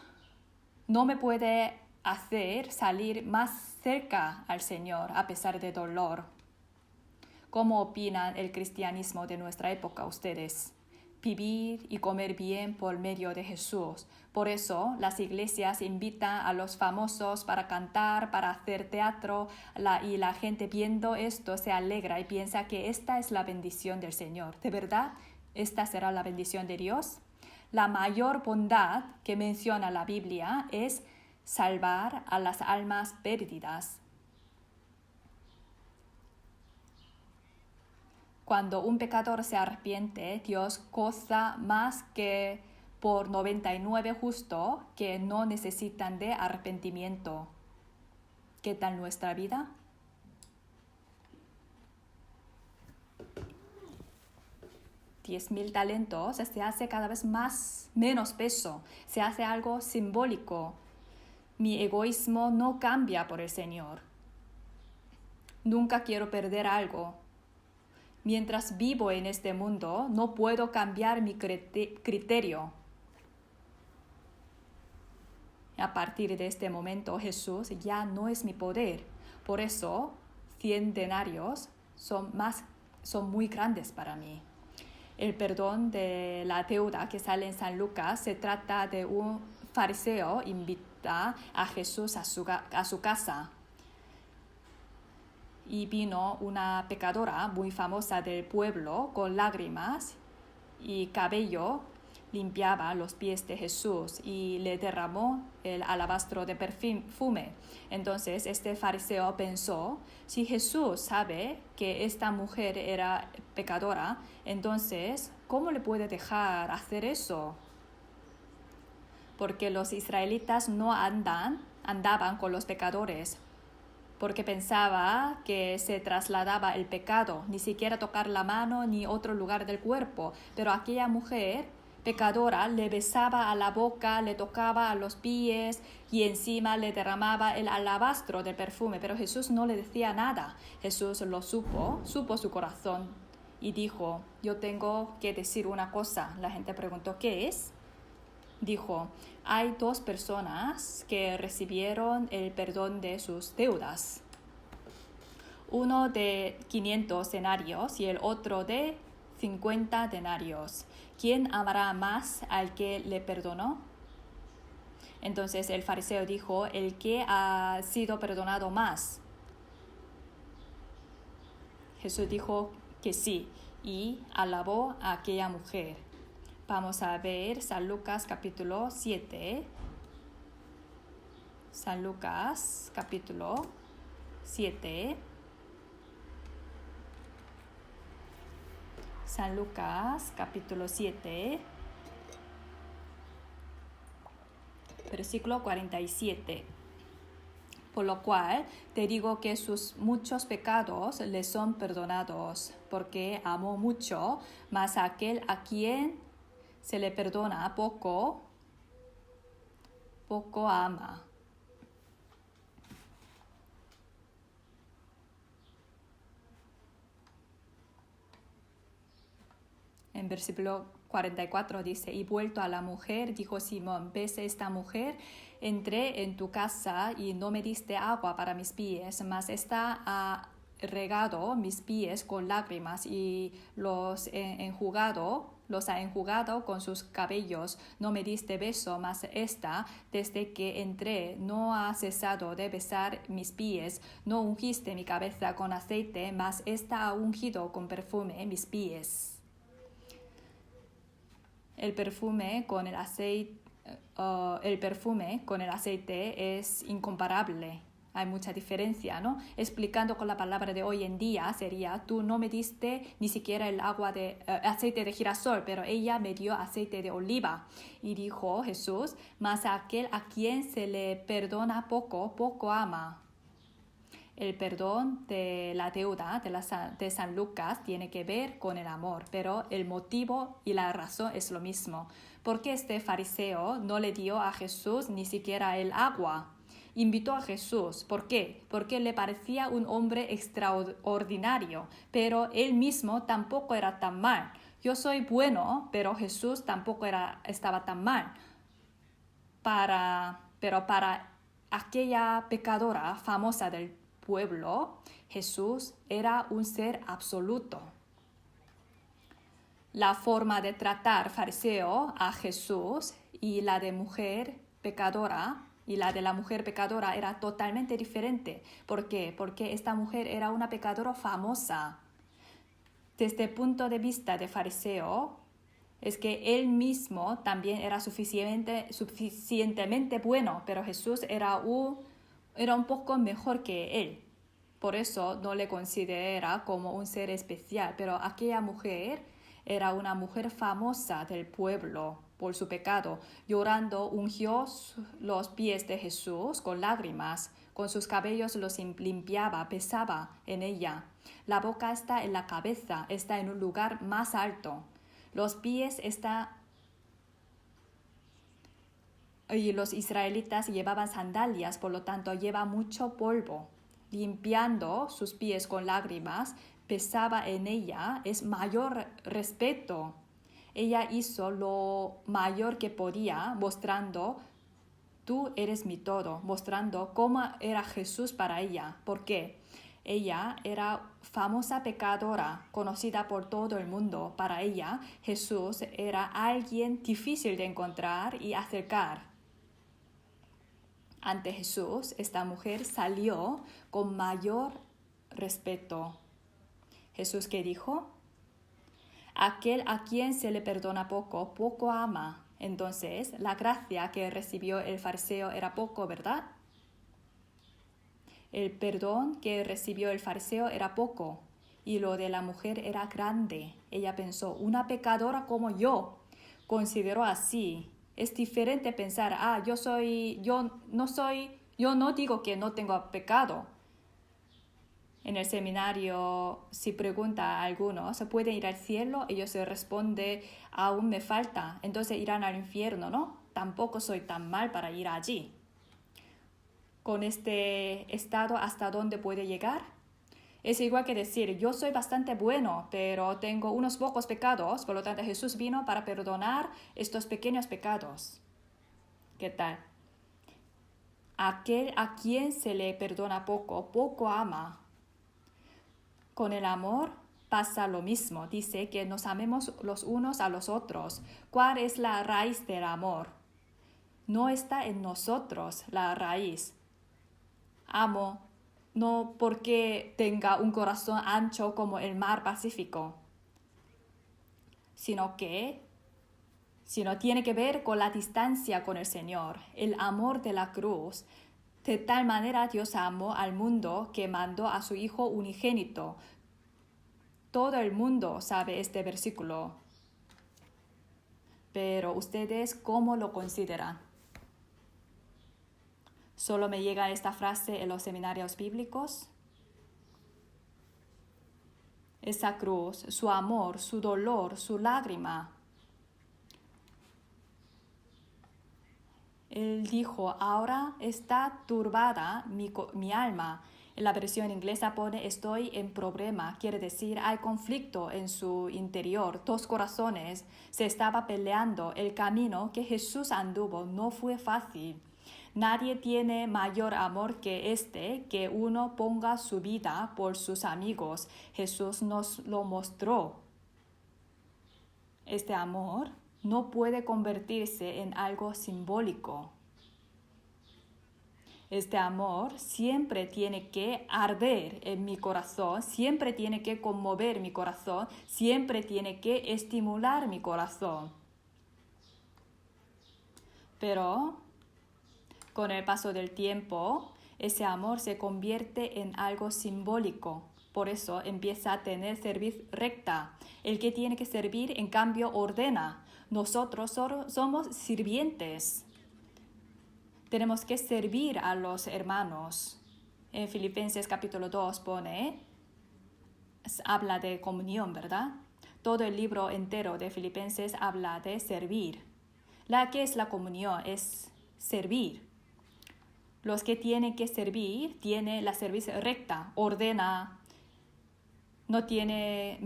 No me puede hacer salir más cerca al Señor a pesar de dolor. ¿Cómo opinan el cristianismo de nuestra época ustedes? Vivir y comer bien por medio de Jesús. Por eso las iglesias invitan a los famosos para cantar, para hacer teatro, y la gente viendo esto se alegra y piensa que esta es la bendición del Señor. ¿De verdad esta será la bendición de Dios? La mayor bondad que menciona la Biblia es salvar a las almas perdidas. Cuando un pecador se arrepiente, Dios goza más que por 99 justos que no necesitan de arrepentimiento. ¿Qué tal nuestra vida? $10,000 talentos se hace cada vez menos peso, se hace algo simbólico. Mi egoísmo no cambia por el Señor. Nunca quiero perder algo. Mientras vivo en este mundo, no puedo cambiar mi criterio. A partir de este momento, Jesús ya no es mi poder. Por eso, 100 denarios son muy grandes para mí. El perdón de la deuda que sale en San Lucas se trata de un fariseo invita a Jesús a su casa. Y vino una pecadora muy famosa del pueblo con lágrimas y cabello, limpiaba los pies de Jesús y le derramó el alabastro de perfume. Entonces este fariseo pensó, si Jesús sabe que esta mujer era pecadora, entonces, ¿cómo le puede dejar hacer eso? Porque los israelitas no andaban con los pecadores, porque pensaba que se trasladaba el pecado, ni siquiera tocar la mano ni otro lugar del cuerpo. Pero aquella mujer pecadora le besaba a la boca, le tocaba a los pies y encima le derramaba el alabastro del perfume. Pero Jesús no le decía nada. Jesús lo supo su corazón y dijo, yo tengo que decir una cosa. La gente preguntó, ¿qué es? Dijo, hay 2 personas que recibieron el perdón de sus deudas. uno de 500 denarios y el otro de 50 denarios. ¿Quién amará más al que le perdonó? Entonces el fariseo dijo, el que ha sido perdonado más. Jesús dijo que sí y alabó a aquella mujer. Vamos a ver San Lucas capítulo 7. San Lucas capítulo 7. San Lucas capítulo 7. Versículo 47. Por lo cual te digo que sus muchos pecados le son perdonados, porque amó mucho, mas aquel a quien se le perdona poco, poco ama. En versículo 44 dice, y vuelto a la mujer, dijo Simón, ¿ves esta mujer? Entré en tu casa y no me diste agua para mis pies, mas esta ha regado mis pies con lágrimas y los ha enjugado con sus cabellos. No me diste beso, mas esta, desde que entré, no ha cesado de besar mis pies. No ungiste mi cabeza con aceite, mas esta ha ungido con perfume mis pies. El perfume con el aceite es incomparable. Hay mucha diferencia, ¿no? Explicando con la palabra de hoy en día sería, tú no me diste ni siquiera el agua de aceite de girasol, pero ella me dio aceite de oliva. Y dijo Jesús, mas a aquel a quien se le perdona poco, poco ama. El perdón de la deuda de San Lucas tiene que ver con el amor, pero el motivo y la razón es lo mismo. ¿Por qué este fariseo no le dio a Jesús ni siquiera el agua? Invitó a Jesús. ¿Por qué? Porque le parecía un hombre extraordinario, pero él mismo tampoco era tan mal. Yo soy bueno, pero Jesús tampoco estaba tan mal. Pero para aquella pecadora famosa del pueblo, Jesús era un ser absoluto. La forma de tratar fariseo a Jesús y la de mujer pecadora y la de la mujer pecadora era totalmente diferente. ¿Por qué? Porque esta mujer era una pecadora famosa. Desde el punto de vista de fariseo, es que él mismo también era suficientemente bueno, pero Jesús era un poco mejor que él. Por eso no le considera como un ser especial, pero aquella mujer era una mujer famosa del pueblo por su pecado. Llorando ungió los pies de Jesús con lágrimas, con sus cabellos los limpiaba, besaba en ella. La boca está en la cabeza, está en un lugar más alto. Los pies y los israelitas llevaban sandalias, por lo tanto lleva mucho polvo. Limpiando sus pies con lágrimas, besaba en ella, es mayor respeto. Ella hizo lo mayor que podía, mostrando, tú eres mi todo, mostrando cómo era Jesús para ella. ¿Por qué? Ella era famosa pecadora, conocida por todo el mundo. Para ella, Jesús era alguien difícil de encontrar y acercar. Ante Jesús, esta mujer salió con mayor respeto. Jesús, ¿qué dijo? Aquel a quien se le perdona poco, poco ama. Entonces, la gracia que recibió el fariseo era poco, ¿verdad? El perdón que recibió el fariseo era poco y lo de la mujer era grande. Ella pensó, una pecadora como yo, consideró así. Es diferente pensar, yo no digo que no tengo pecado. En el seminario, si pregunta a algunos, ¿se puede ir al cielo? Ellos se responden, aún me falta, entonces irán al infierno, ¿no? Tampoco soy tan mal para ir allí. Con este estado, ¿hasta dónde puede llegar? Es igual que decir, yo soy bastante bueno, pero tengo unos pocos pecados, por lo tanto Jesús vino para perdonar estos pequeños pecados. ¿Qué tal? Aquel a quien se le perdona poco, poco ama. Con el amor pasa lo mismo. Dice que nos amemos los unos a los otros. ¿Cuál es la raíz del amor? No está en nosotros la raíz. Amo no porque tenga un corazón ancho como el mar Pacífico, sino tiene que ver con la distancia con el Señor, el amor de la cruz. De tal manera Dios amó al mundo que mandó a su Hijo unigénito. Todo el mundo sabe este versículo. Pero ustedes, ¿cómo lo consideran? ¿Solo me llega esta frase en los seminarios bíblicos? Esa cruz, su amor, su dolor, su lágrima. Él dijo, ahora está turbada mi alma. En la versión inglesa pone, estoy en problema. Quiere decir, hay conflicto en su interior. Dos corazones se estaban peleando. El camino que Jesús anduvo no fue fácil. Nadie tiene mayor amor que que uno ponga su vida por sus amigos. Jesús nos lo mostró. Este amor no puede convertirse en algo simbólico. Este amor siempre tiene que arder en mi corazón, siempre tiene que conmover mi corazón, siempre tiene que estimular mi corazón. Pero con el paso del tiempo, ese amor se convierte en algo simbólico. Por eso empieza a tener servir recta. El que tiene que servir, en cambio, ordena. Nosotros somos sirvientes. Tenemos que servir a los hermanos. En Filipenses capítulo 2 habla de comunión, ¿verdad? Todo el libro entero de Filipenses habla de servir. ¿Qué es la comunión? Es servir. Los que tienen que servir, tiene la servicio recta, ordena, me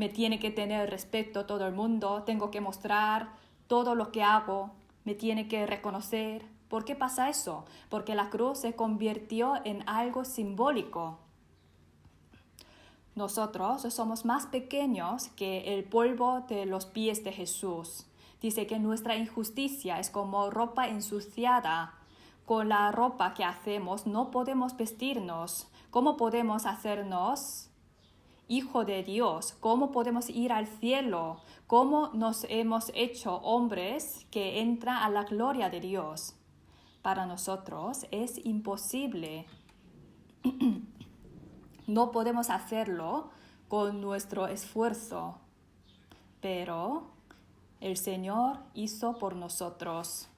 tiene que tener respeto a todo el mundo, tengo que mostrar todo lo que hago, me tiene que reconocer. ¿Por qué pasa eso? Porque la cruz se convirtió en algo simbólico. Nosotros somos más pequeños que el polvo de los pies de Jesús. Dice que nuestra injusticia es como ropa ensuciada. Con la ropa que hacemos no podemos vestirnos. ¿Cómo podemos hacernos hijo de Dios? ¿Cómo podemos ir al cielo? ¿Cómo nos hemos hecho hombres que entran a la gloria de Dios? Para nosotros es imposible. No podemos hacerlo con nuestro esfuerzo, pero el Señor hizo por nosotros.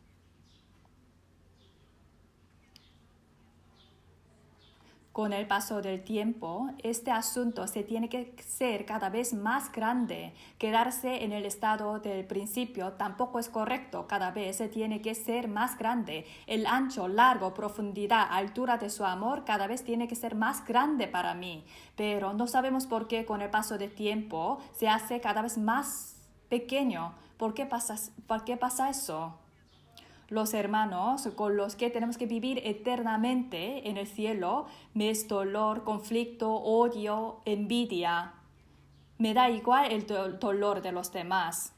Con el paso del tiempo, este asunto se tiene que ser cada vez más grande. Quedarse en el estado del principio tampoco es correcto. Cada vez se tiene que ser más grande. El ancho, largo, profundidad, altura de su amor cada vez tiene que ser más grande para mí. Pero no sabemos por qué con el paso del tiempo se hace cada vez más pequeño. ¿Por qué pasa eso? Los hermanos con los que tenemos que vivir eternamente en el cielo, me es dolor, conflicto, odio, envidia. Me da igual el dolor de los demás.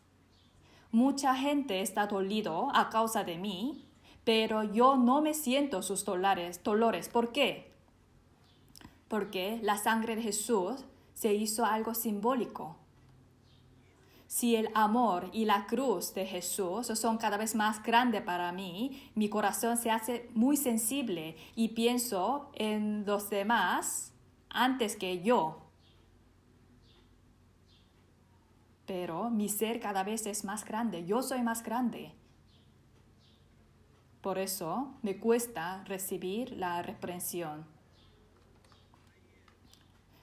Mucha gente está dolido a causa de mí, pero yo no me siento sus dolores. ¿Por qué? Porque la sangre de Jesús se hizo algo simbólico. Si el amor y la cruz de Jesús son cada vez más grandes para mí, mi corazón se hace muy sensible y pienso en los demás antes que yo. Pero mi ser cada vez es más grande, yo soy más grande. Por eso me cuesta recibir la reprensión.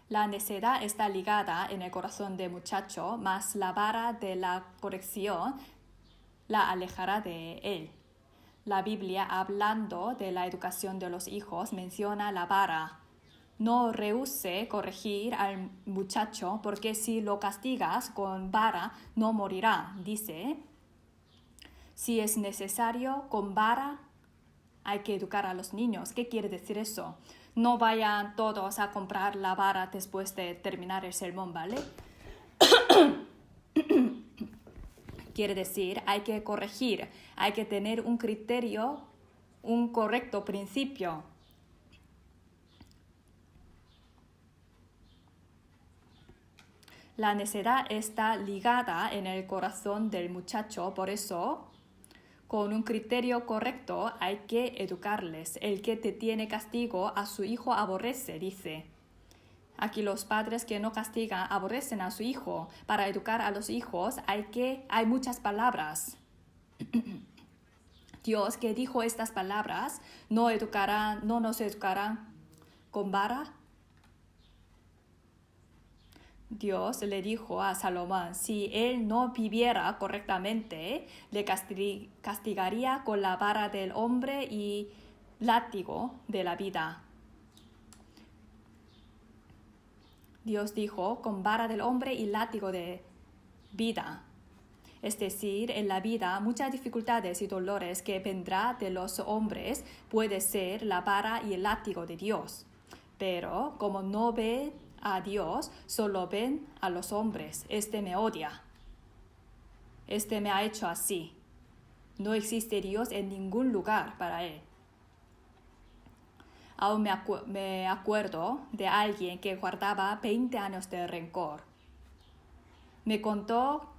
La necedad está ligada en el corazón del muchacho, mas la vara de la corrección la alejará de él. La Biblia, hablando de la educación de los hijos, menciona la vara. No rehúse corregir al muchacho, porque si lo castigas con vara, no morirá. Dice, si es necesario con vara, hay que educar a los niños. ¿Qué quiere decir eso? No vayan todos a comprar la vara después de terminar el sermón, ¿vale? Quiere decir, hay que corregir, hay que tener un criterio, un correcto principio. La necedad está ligada en el corazón del muchacho, por eso, con un criterio correcto hay que educarles. El que te tiene castigo a su hijo aborrece, dice. Aquí los padres que no castigan aborrecen a su hijo. Para educar a los hijos hay muchas palabras. Dios que dijo estas palabras, no nos educará con vara. Dios le dijo a Salomón, si él no viviera correctamente, le castigaría con la vara del hombre y látigo de la vida. Dios dijo, con vara del hombre y látigo de vida. Es decir, en la vida muchas dificultades y dolores que vendrá de los hombres puede ser la vara y el látigo de Dios. Pero como no ven a Dios, solo ven a los hombres. Este me odia. Este me ha hecho así. No existe Dios en ningún lugar para él. Aún me acuerdo de alguien que guardaba 20 años de rencor. Me contó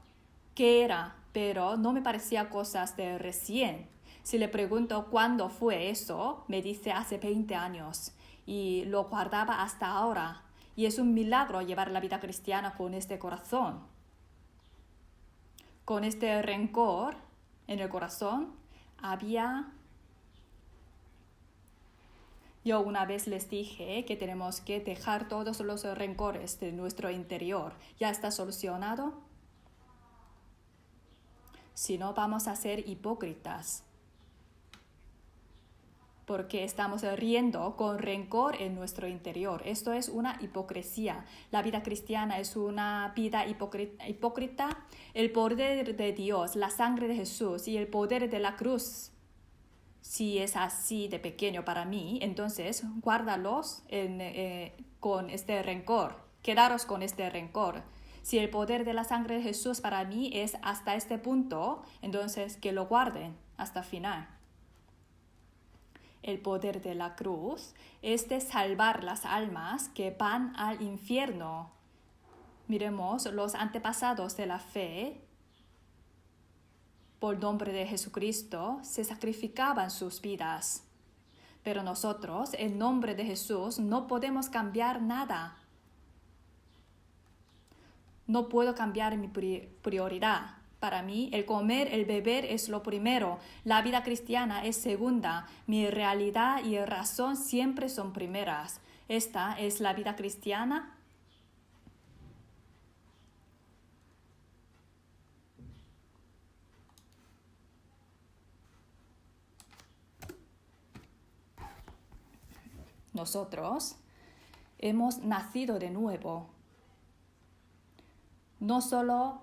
qué era, pero no me parecía cosas de recién. Si le pregunto cuándo fue eso, me dice hace 20 años y lo guardaba hasta ahora. Y es un milagro llevar la vida cristiana con este corazón. Con este rencor en el corazón Yo una vez les dije que tenemos que dejar todos los rencores de nuestro interior. ¿Ya está solucionado? Si no, vamos a ser hipócritas. Porque estamos riendo con rencor en nuestro interior. Esto es una hipocresía. La vida cristiana es una vida hipócrita. El poder de Dios, la sangre de Jesús y el poder de la cruz. Si es así de pequeño para mí, entonces guárdalos con este rencor. Quedaros con este rencor. Si el poder de la sangre de Jesús para mí es hasta este punto, entonces que lo guarden hasta el final. El poder de la cruz es de salvar las almas que van al infierno. Miremos los antepasados de la fe. Por nombre de Jesucristo se sacrificaban sus vidas. Pero nosotros, en nombre de Jesús, no podemos cambiar nada. No puedo cambiar mi prioridad. Para mí, el comer, el beber es lo primero. La vida cristiana es segunda. Mi realidad y razón siempre son primeras. Esta es la vida cristiana. Nosotros hemos nacido de nuevo. No solo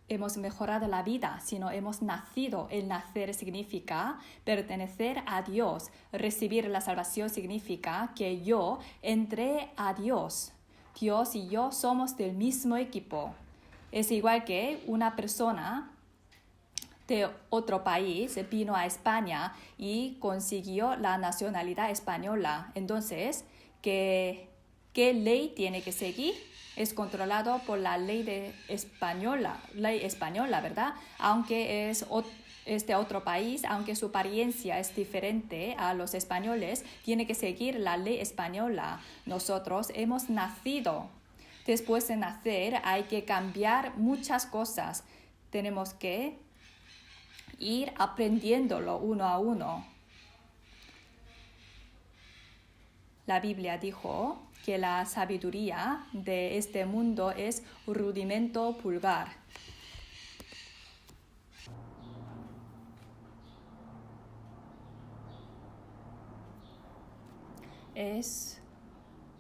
hemos mejorado la vida, sino hemos nacido. El nacer significa pertenecer a Dios. Recibir la salvación significa que yo entré a Dios. Dios y yo somos del mismo equipo. Es igual que una persona de otro país vino a España y consiguió la nacionalidad española. Entonces, ¿qué ley tiene que seguir? Es controlado por la ley española, ¿verdad? Aunque es de otro país, aunque su apariencia es diferente a los españoles, tiene que seguir la ley española. Nosotros hemos nacido. Después de nacer hay que cambiar muchas cosas. Tenemos que ir aprendiéndolo uno a uno. La Biblia dijo que la sabiduría de este mundo es rudimento vulgar. Es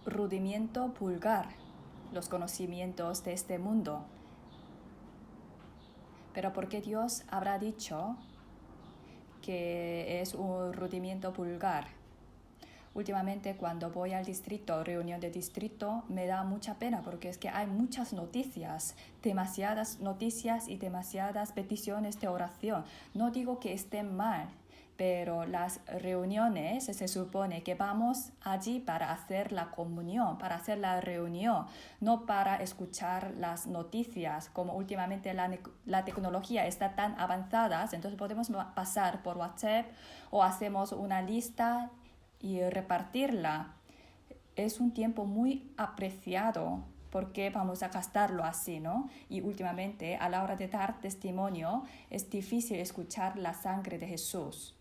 rudimento vulgar los conocimientos de este mundo. Pero ¿por qué Dios habrá dicho que es un rudimento vulgar? Últimamente cuando voy al distrito, reunión de distrito, me da mucha pena porque es que hay muchas noticias, demasiadas noticias y demasiadas peticiones de oración. No digo que estén mal, pero las reuniones se supone que vamos allí para hacer la comunión, para hacer la reunión, no para escuchar las noticias. Como últimamente la tecnología está tan avanzada, entonces podemos pasar por WhatsApp o hacemos una lista y repartirla. Es un tiempo muy apreciado porque vamos a gastarlo así, ¿no? Y últimamente a la hora de dar testimonio es difícil escuchar la sangre de Jesús.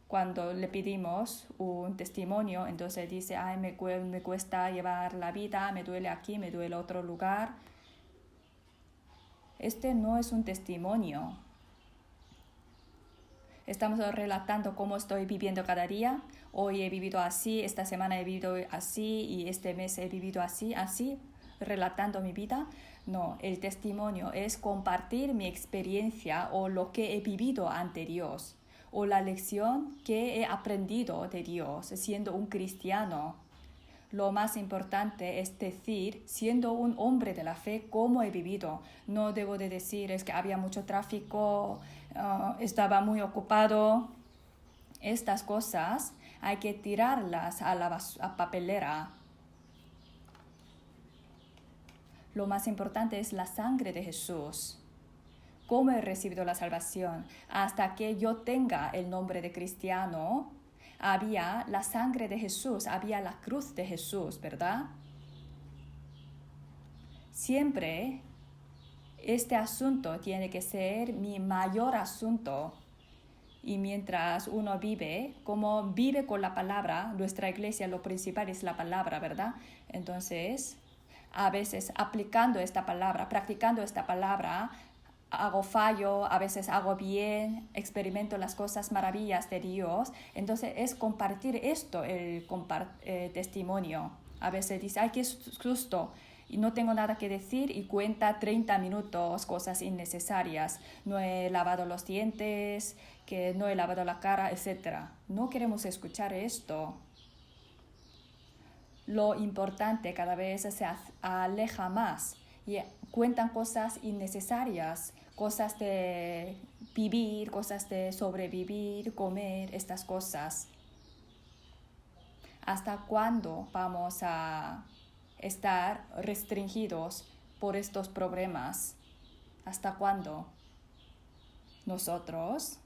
Cuando le pedimos un testimonio, entonces dice, ay, me cuesta llevar la vida, me duele aquí, me duele otro lugar. Este no es un testimonio. Estamos relatando cómo estoy viviendo cada día. Hoy he vivido así, esta semana he vivido así y este mes he vivido así, relatando mi vida. No, el testimonio es compartir mi experiencia o lo que he vivido ante Dios o la lección que he aprendido de Dios siendo un cristiano. Lo más importante es decir, siendo un hombre de la fe, cómo he vivido. No debo de decir es que había mucho tráfico, estaba muy ocupado. Estas cosas hay que tirarlas a la papelera. Lo más importante es la sangre de Jesús. ¿Cómo he recibido la salvación? Hasta que yo tenga el nombre de cristiano, había la sangre de Jesús, había la cruz de Jesús, ¿verdad? Siempre este asunto tiene que ser mi mayor asunto. Y mientras uno vive, como vive con la palabra, nuestra iglesia lo principal es la palabra, ¿verdad? Entonces, a veces aplicando esta palabra, practicando esta palabra, hago fallo, a veces hago bien, experimento las cosas maravillas de Dios. Entonces es compartir esto, el testimonio. A veces dice, ay, qué susto, y no tengo nada que decir y cuenta 30 minutos cosas innecesarias. No he lavado los dientes, que no he lavado la cara, etc. No queremos escuchar esto. Lo importante cada vez se aleja más y cuentan cosas innecesarias, cosas de vivir, cosas de sobrevivir, comer, estas cosas. ¿Hasta cuándo vamos a estar restringidos por estos problemas? ¿Hasta cuándo? Nosotros,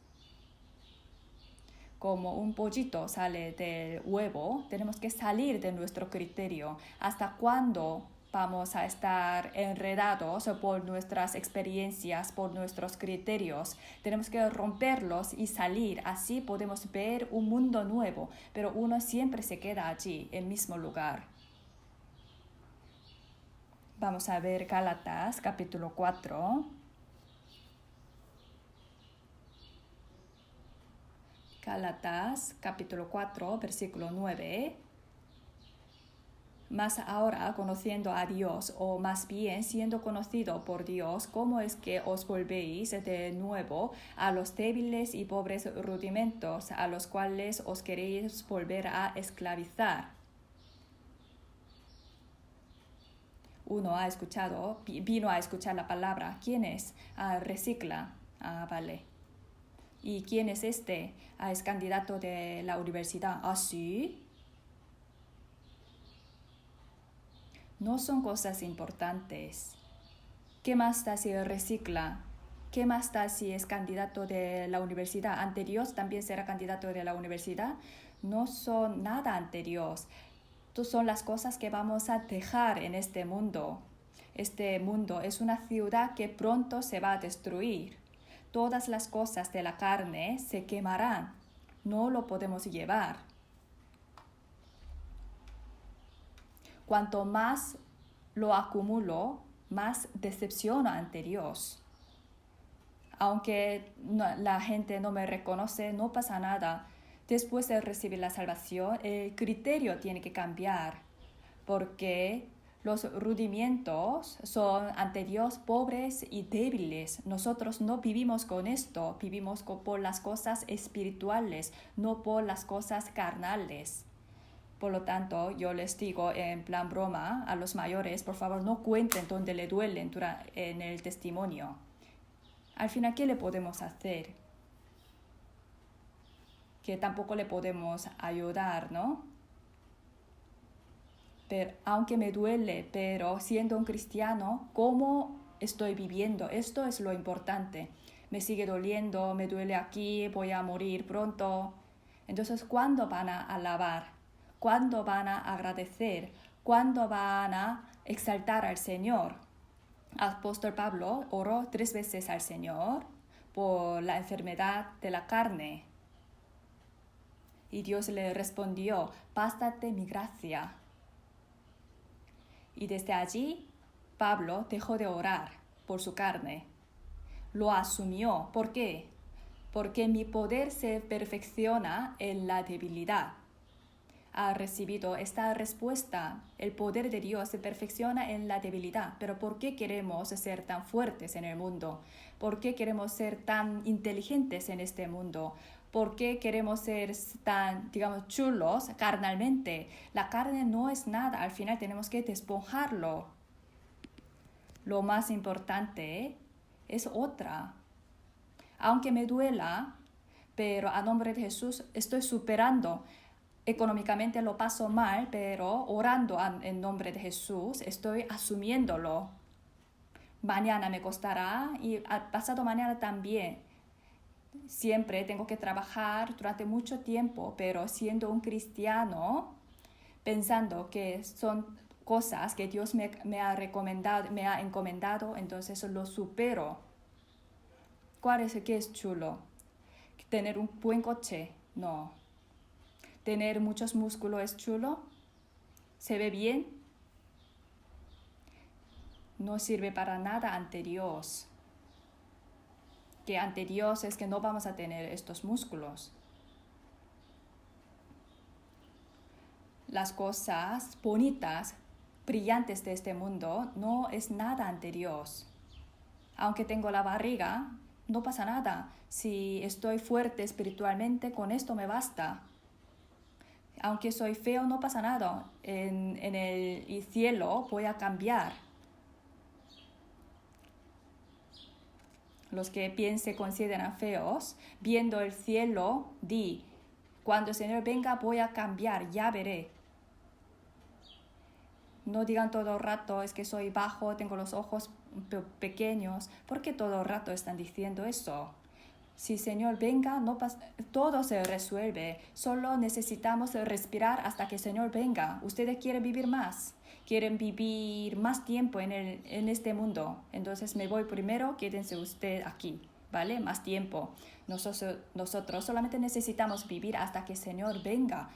como un pollito sale del huevo, tenemos que salir de nuestro criterio. ¿Hasta cuándo vamos a estar enredados por nuestras experiencias, por nuestros criterios? Tenemos que romperlos y salir. Así podemos ver un mundo nuevo, pero uno siempre se queda allí, en el mismo lugar. Vamos a ver Gálatas, capítulo 4. Gálatas, capítulo 4, versículo 9. Mas ahora, conociendo a Dios, o más bien siendo conocido por Dios, ¿cómo es que os volvéis de nuevo a los débiles y pobres rudimentos a los cuales os queréis volver a esclavizar? Vino a escuchar la palabra. ¿Quién es? Recicla. Vale. ¿Y quién es este? Es candidato de la universidad. ¿Sí? No son cosas importantes. ¿Qué más da si recicla? ¿Qué más da si es candidato de la universidad? ¿Ante Dios también será candidato de la universidad? No son nada ante Dios. Son las cosas que vamos a dejar en este mundo. Este mundo es una ciudad que pronto se va a destruir. Todas las cosas de la carne se quemarán. No lo podemos llevar. Cuanto más lo acumulo, más decepciono ante Dios. Aunque la gente no me reconoce, no pasa nada. Después de recibir la salvación, el criterio tiene que cambiar, porque Los rudimentos son ante Dios pobres y débiles. Nosotros no vivimos con esto, vivimos por las cosas espirituales, no por las cosas carnales. Por lo tanto, yo les digo en plan broma a los mayores, por favor no cuenten donde le duelen en el testimonio. Al final, ¿qué le podemos hacer? Que tampoco le podemos ayudar, ¿no? Pero, aunque me duele, pero siendo un cristiano, ¿cómo estoy viviendo? Esto es lo importante. Me sigue doliendo, me duele aquí, voy a morir pronto. Entonces, ¿cuándo van a alabar? ¿Cuándo van a agradecer? ¿Cuándo van a exaltar al Señor? Apóstol Pablo oró 3 veces al Señor por la enfermedad de la carne. Y Dios le respondió, bástate mi gracia. Y desde allí, Pablo dejó de orar por su carne. Lo asumió. ¿Por qué? Porque mi poder se perfecciona en la debilidad. Ha recibido esta respuesta. El poder de Dios se perfecciona en la debilidad. Pero ¿por qué queremos ser tan fuertes en el mundo? ¿Por qué queremos ser tan inteligentes en este mundo? ¿Por qué queremos ser tan, chulos carnalmente? La carne no es nada, al final tenemos que despojarlo. Lo más importante es otra. Aunque me duela, pero a nombre de Jesús estoy superando. Económicamente lo paso mal, pero orando en nombre de Jesús estoy asumiéndolo. Mañana me costará y pasado mañana también. Siempre tengo que trabajar durante mucho tiempo, pero siendo un cristiano, pensando que son cosas que Dios me ha encomendado, entonces lo supero. ¿Qué es chulo? ¿Tener un buen coche? No. ¿Tener muchos músculos es chulo? ¿Se ve bien? No sirve para nada ante Dios. Que ante Dios es que no vamos a tener estos músculos. Las cosas bonitas, brillantes de este mundo no es nada ante Dios. Aunque tengo la barriga, no pasa nada. Si estoy fuerte espiritualmente, con esto me basta. Aunque soy feo, no pasa nada. En el cielo voy a cambiar. Los que se consideran feos, viendo el cielo, cuando el Señor venga voy a cambiar, ya veré. No digan todo el rato, es que soy bajo, tengo los ojos pequeños. ¿Por qué todo el rato están diciendo eso? Si el Señor venga, todo se resuelve. Solo necesitamos respirar hasta que el Señor venga. Ustedes quieren vivir más. Quieren vivir más tiempo en este mundo. Entonces me voy primero, quédense usted aquí, ¿vale? Más tiempo. Nosotros solamente necesitamos vivir hasta que el Señor venga.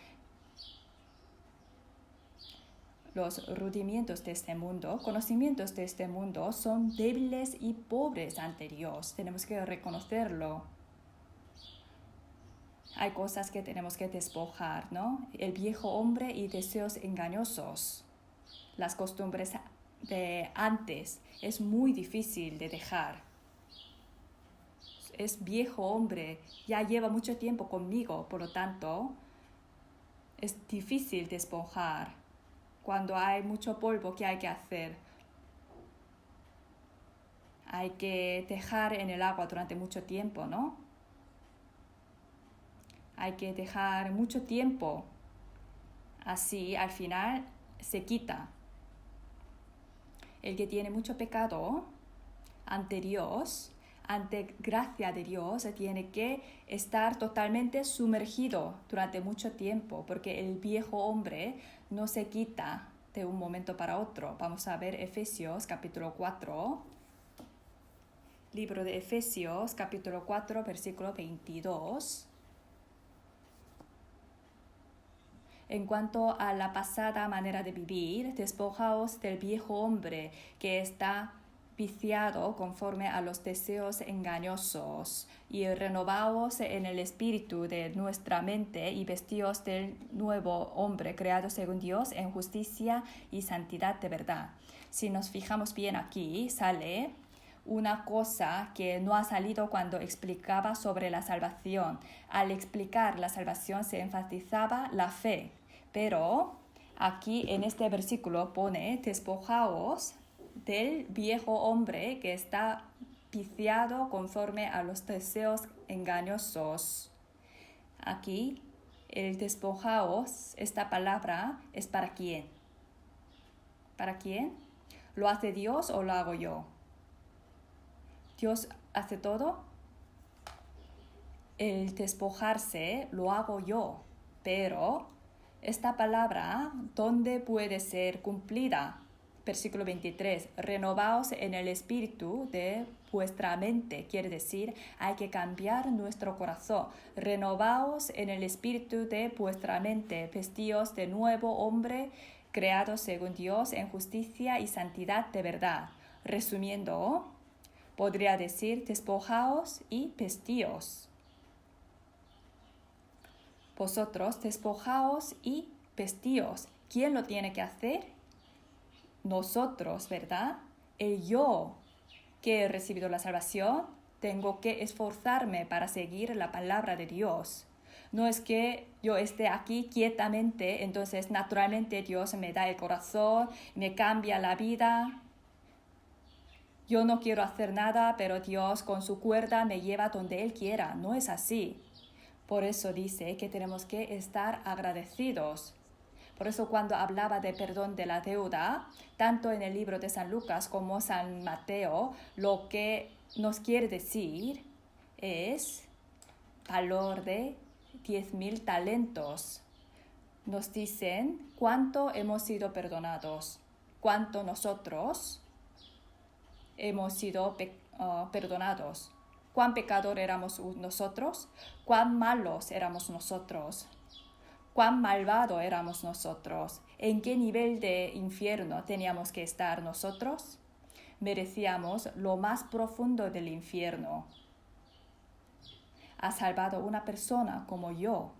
Los rudimentos de este mundo, conocimientos de este mundo son débiles y pobres ante Dios. Tenemos que reconocerlo. Hay cosas que tenemos que despojar, ¿no? El viejo hombre y deseos engañosos. Las costumbres de antes es muy difícil de dejar. Es viejo hombre, ya lleva mucho tiempo conmigo, por lo tanto, es difícil despojar. Cuando hay mucho polvo, ¿qué hay que hacer? Hay que dejar en el agua durante mucho tiempo, ¿no? Hay que dejar mucho tiempo. Así, al final, se quita. El que tiene mucho pecado ante Dios, ante gracia de Dios, tiene que estar totalmente sumergido durante mucho tiempo, porque el viejo hombre no se quita de un momento para otro. Vamos a ver Efesios capítulo 4. Libro de Efesios capítulo 4, versículo 22. En cuanto a la pasada manera de vivir, despojaos del viejo hombre que está viciado conforme a los deseos engañosos, y renovaos en el espíritu de nuestra mente y vestíos del nuevo hombre creado según Dios en justicia y santidad de verdad. Si nos fijamos bien aquí, sale una cosa que no ha salido cuando explicaba sobre la salvación. Al explicar la salvación se enfatizaba la fe, pero aquí en este versículo pone: despojaos del viejo hombre que está viciado conforme a los deseos engañosos. Aquí el despojaos, esta palabra es para quién. ¿Para quién? ¿Lo hace Dios o lo hago yo? ¿Dios hace todo? El despojarse lo hago yo, pero esta palabra, ¿dónde puede ser cumplida? Versículo 23, renovaos en el espíritu de vuestra mente. Quiere decir, hay que cambiar nuestro corazón. Renovaos en el espíritu de vuestra mente. Vestíos de nuevo hombre, creado según Dios en justicia y santidad de verdad. Resumiendo, podría decir, despojaos y vestíos. Vosotros despojaos y vestíos. ¿Quién lo tiene que hacer? Nosotros, ¿verdad? El yo que he recibido la salvación, tengo que esforzarme para seguir la palabra de Dios. No es que yo esté aquí quietamente, entonces naturalmente Dios me da el corazón, me cambia la vida. Yo no quiero hacer nada, pero Dios con su cuerda me lleva donde Él quiera. No es así. Por eso dice que tenemos que estar agradecidos. Por eso cuando hablaba de perdón de la deuda, tanto en el libro de San Lucas como San Mateo, lo que nos quiere decir es valor de 10,000 talentos. Nos dicen cuánto hemos sido perdonados, cuánto nosotros hemos sido perdonados, cuán pecador éramos nosotros, cuán malos éramos nosotros. ¿Cuán malvado éramos nosotros? ¿En qué nivel de infierno teníamos que estar nosotros? Merecíamos lo más profundo del infierno. Ha salvado una persona como yo.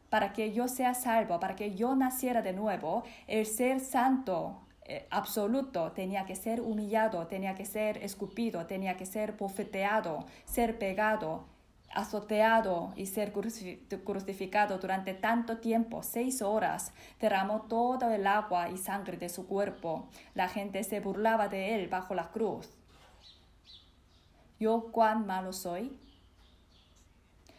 Para que yo sea salvo, para que yo naciera de nuevo, el ser santo absoluto tenía que ser humillado, tenía que ser escupido, tenía que ser bofeteado, ser pegado, azoteado y ser crucificado durante tanto tiempo, 6 horas, derramó todo el agua y sangre de su cuerpo. La gente se burlaba de él bajo la cruz. ¿Yo cuán malo soy?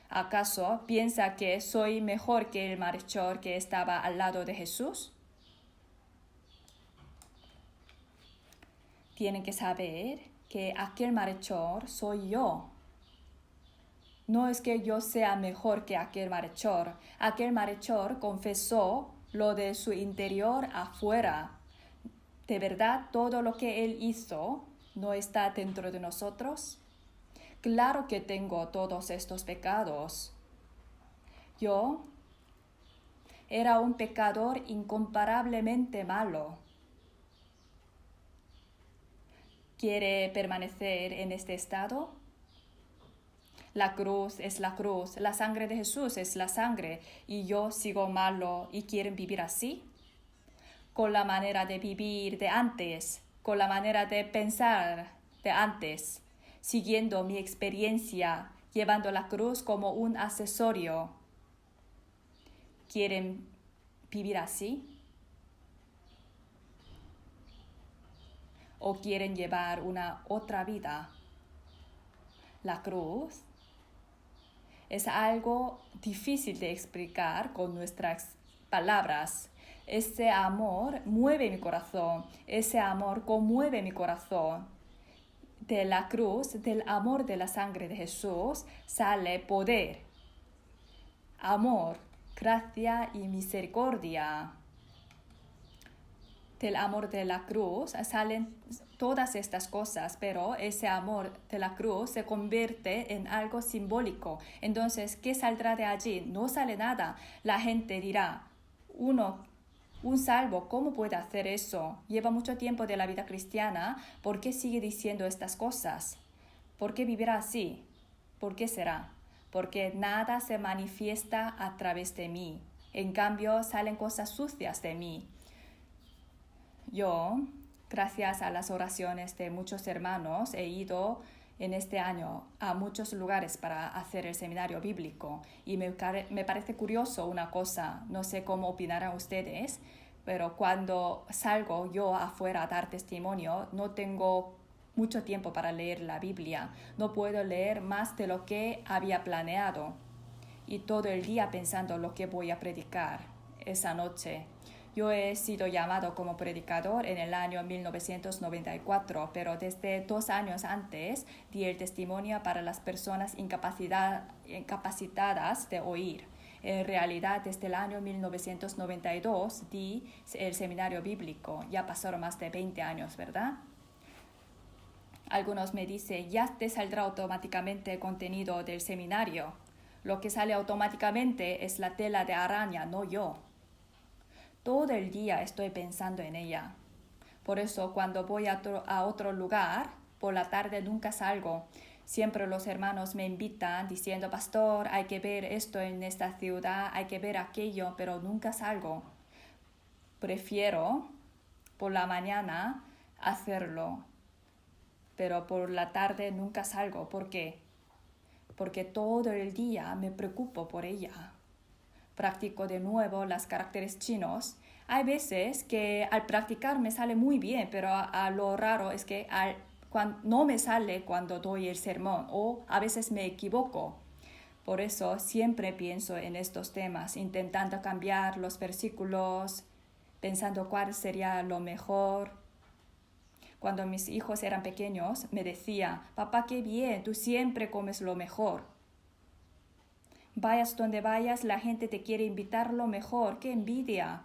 ¿Acaso piensa que soy mejor que el malhechor que estaba al lado de Jesús? Tienen que saber que aquel malhechor soy yo. No es que yo sea mejor que aquel malhechor. Aquel malhechor confesó lo de su interior afuera. ¿De verdad todo lo que él hizo no está dentro de nosotros? Claro que tengo todos estos pecados. Yo era un pecador incomparablemente malo. ¿Quiere permanecer en este estado? La cruz es la cruz, la sangre de Jesús es la sangre, y yo sigo malo y quieren vivir así. Con la manera de vivir de antes, con la manera de pensar de antes, siguiendo mi experiencia, llevando la cruz como un accesorio. ¿Quieren vivir así? ¿O quieren llevar una otra vida? La cruz es algo difícil de explicar con nuestras palabras. Ese amor mueve mi corazón, ese amor conmueve mi corazón. De la cruz, del amor de la sangre de Jesús, sale poder, amor, gracia y misericordia. Del amor de la cruz salen todas estas cosas, pero ese amor de la cruz se convierte en algo simbólico. Entonces, ¿qué saldrá de allí? No sale nada. La gente dirá, Un salvo, ¿cómo puede hacer eso? Lleva mucho tiempo de la vida cristiana, ¿por qué sigue diciendo estas cosas? ¿Por qué vivirá así? ¿Por qué será? Porque nada se manifiesta a través de mí. En cambio, salen cosas sucias de mí. Yo, gracias a las oraciones de muchos hermanos, he ido en este año a muchos lugares para hacer el seminario bíblico y me parece curioso una cosa, no sé cómo opinarán ustedes, pero cuando salgo yo afuera a dar testimonio no tengo mucho tiempo para leer la Biblia, no puedo leer más de lo que había planeado y todo el día pensando lo que voy a predicar esa noche. Yo he sido llamado como predicador en el año 1994, pero desde 2 años antes di el testimonio para las personas incapacitadas de oír. En realidad, desde el año 1992 di el seminario bíblico. Ya pasaron más de 20 años, ¿verdad? Algunos me dicen, ya te saldrá automáticamente el contenido del seminario. Lo que sale automáticamente es la tela de araña, no yo. Todo el día estoy pensando en ella. Por eso cuando voy a otro lugar, por la tarde nunca salgo. Siempre los hermanos me invitan diciendo, pastor, hay que ver esto en esta ciudad, hay que ver aquello, pero nunca salgo. Prefiero por la mañana hacerlo, pero por la tarde nunca salgo. ¿Por qué? Porque todo el día me preocupo por ella. Practico de nuevo los caracteres chinos. Hay veces que al practicar me sale muy bien, pero a lo raro es que no me sale cuando doy el sermón o a veces me equivoco. Por eso siempre pienso en estos temas, intentando cambiar los versículos, pensando cuál sería lo mejor. Cuando mis hijos eran pequeños me decía, papá, qué bien, tú siempre comes lo mejor. Vayas donde vayas, la gente te quiere invitar lo mejor. ¡Qué envidia!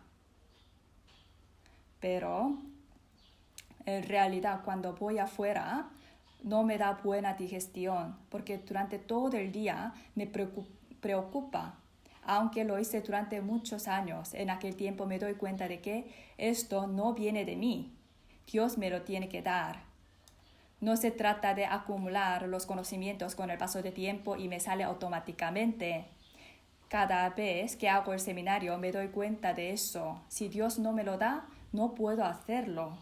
Pero en realidad cuando voy afuera no me da buena digestión porque durante todo el día me preocupa. Aunque lo hice durante muchos años, en aquel tiempo me doy cuenta de que esto no viene de mí. Dios me lo tiene que dar. No se trata de acumular los conocimientos con el paso del tiempo y me sale automáticamente. Cada vez que hago el seminario me doy cuenta de eso. Si Dios no me lo da, no puedo hacerlo.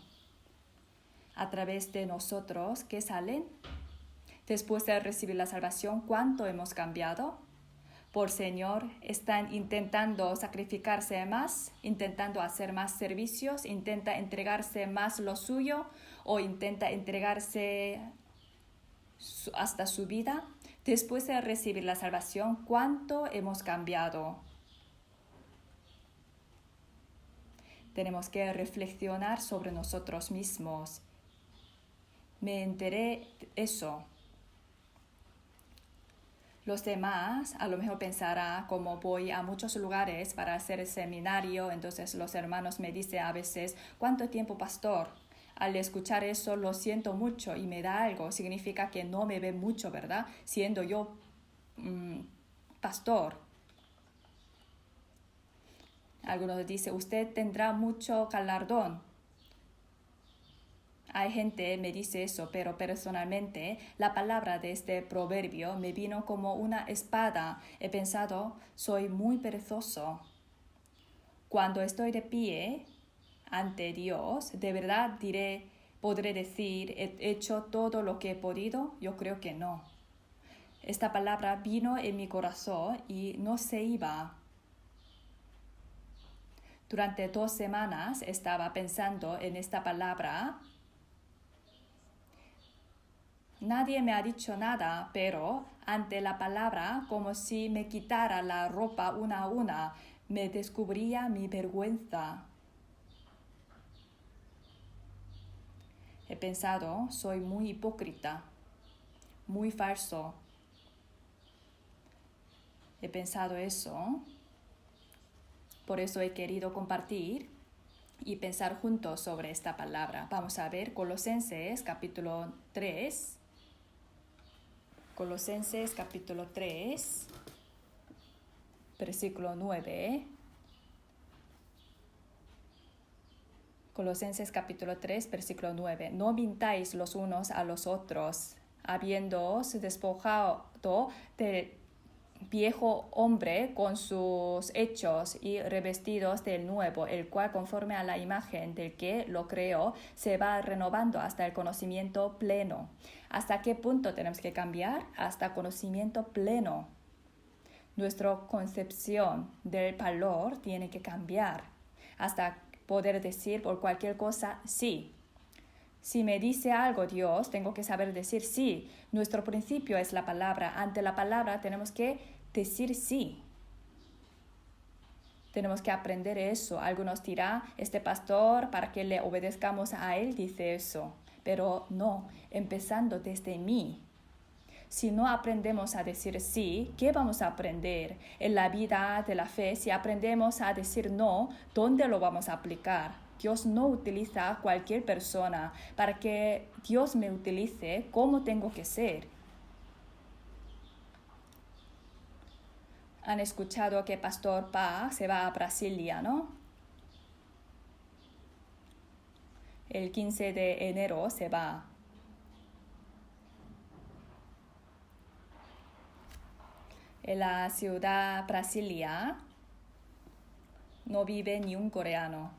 A través de nosotros, ¿qué salen? Después de recibir la salvación, ¿cuánto hemos cambiado? Por Señor, están intentando sacrificarse más, intentando hacer más servicios, intenta entregarse más lo suyo o intenta entregarse hasta su vida. Después de recibir la salvación, ¿cuánto hemos cambiado? Tenemos que reflexionar sobre nosotros mismos. Me enteré de eso. Los demás a lo mejor pensarán, como voy a muchos lugares para hacer el seminario, entonces los hermanos me dicen a veces, ¿cuánto tiempo, pastor? Al escuchar eso lo siento mucho y me da algo, significa que no me ve mucho, ¿verdad? Siendo yo pastor. Algunos dicen, usted tendrá mucho galardón. Hay gente que me dice eso, pero personalmente la palabra de este proverbio me vino como una espada. He pensado, soy muy perezoso. Cuando estoy de pie ante Dios, ¿de verdad podré decir, he hecho todo lo que he podido? Yo creo que no. Esta palabra vino en mi corazón y no se iba. Durante 2 semanas estaba pensando en esta palabra. Nadie me ha dicho nada, pero ante la palabra, como si me quitara la ropa una a una, me descubría mi vergüenza. He pensado, soy muy hipócrita, muy falso. He pensado eso, por eso he querido compartir y pensar juntos sobre esta palabra. Vamos a ver Colosenses capítulo 3. Colosenses capítulo 3, versículo 9. Colosenses capítulo 3, versículo 9. No mintáis los unos a los otros, habiéndoos despojado del viejo hombre con sus hechos y revestidos del nuevo, el cual conforme a la imagen del que lo creó, se va renovando hasta el conocimiento pleno. ¿Hasta qué punto tenemos que cambiar? Hasta conocimiento pleno. Nuestra concepción del valor tiene que cambiar hasta poder decir por cualquier cosa sí. Si me dice algo Dios, tengo que saber decir sí. Nuestro principio es la palabra. Ante la palabra tenemos que decir sí. Tenemos que aprender eso. Algunos dirán, este pastor, para que le obedezcamos a él, dice eso. Pero no, empezando desde mí. Si no aprendemos a decir sí, ¿qué vamos a aprender? En la vida de la fe, si aprendemos a decir no, ¿dónde lo vamos a aplicar? Dios no utiliza a cualquier persona. Para que Dios me utilice, ¿cómo tengo que ser? Han escuchado que Pastor Pa se va a Brasilia, ¿no? El 15 de enero se va. En la ciudad Brasilia no vive ni un coreano.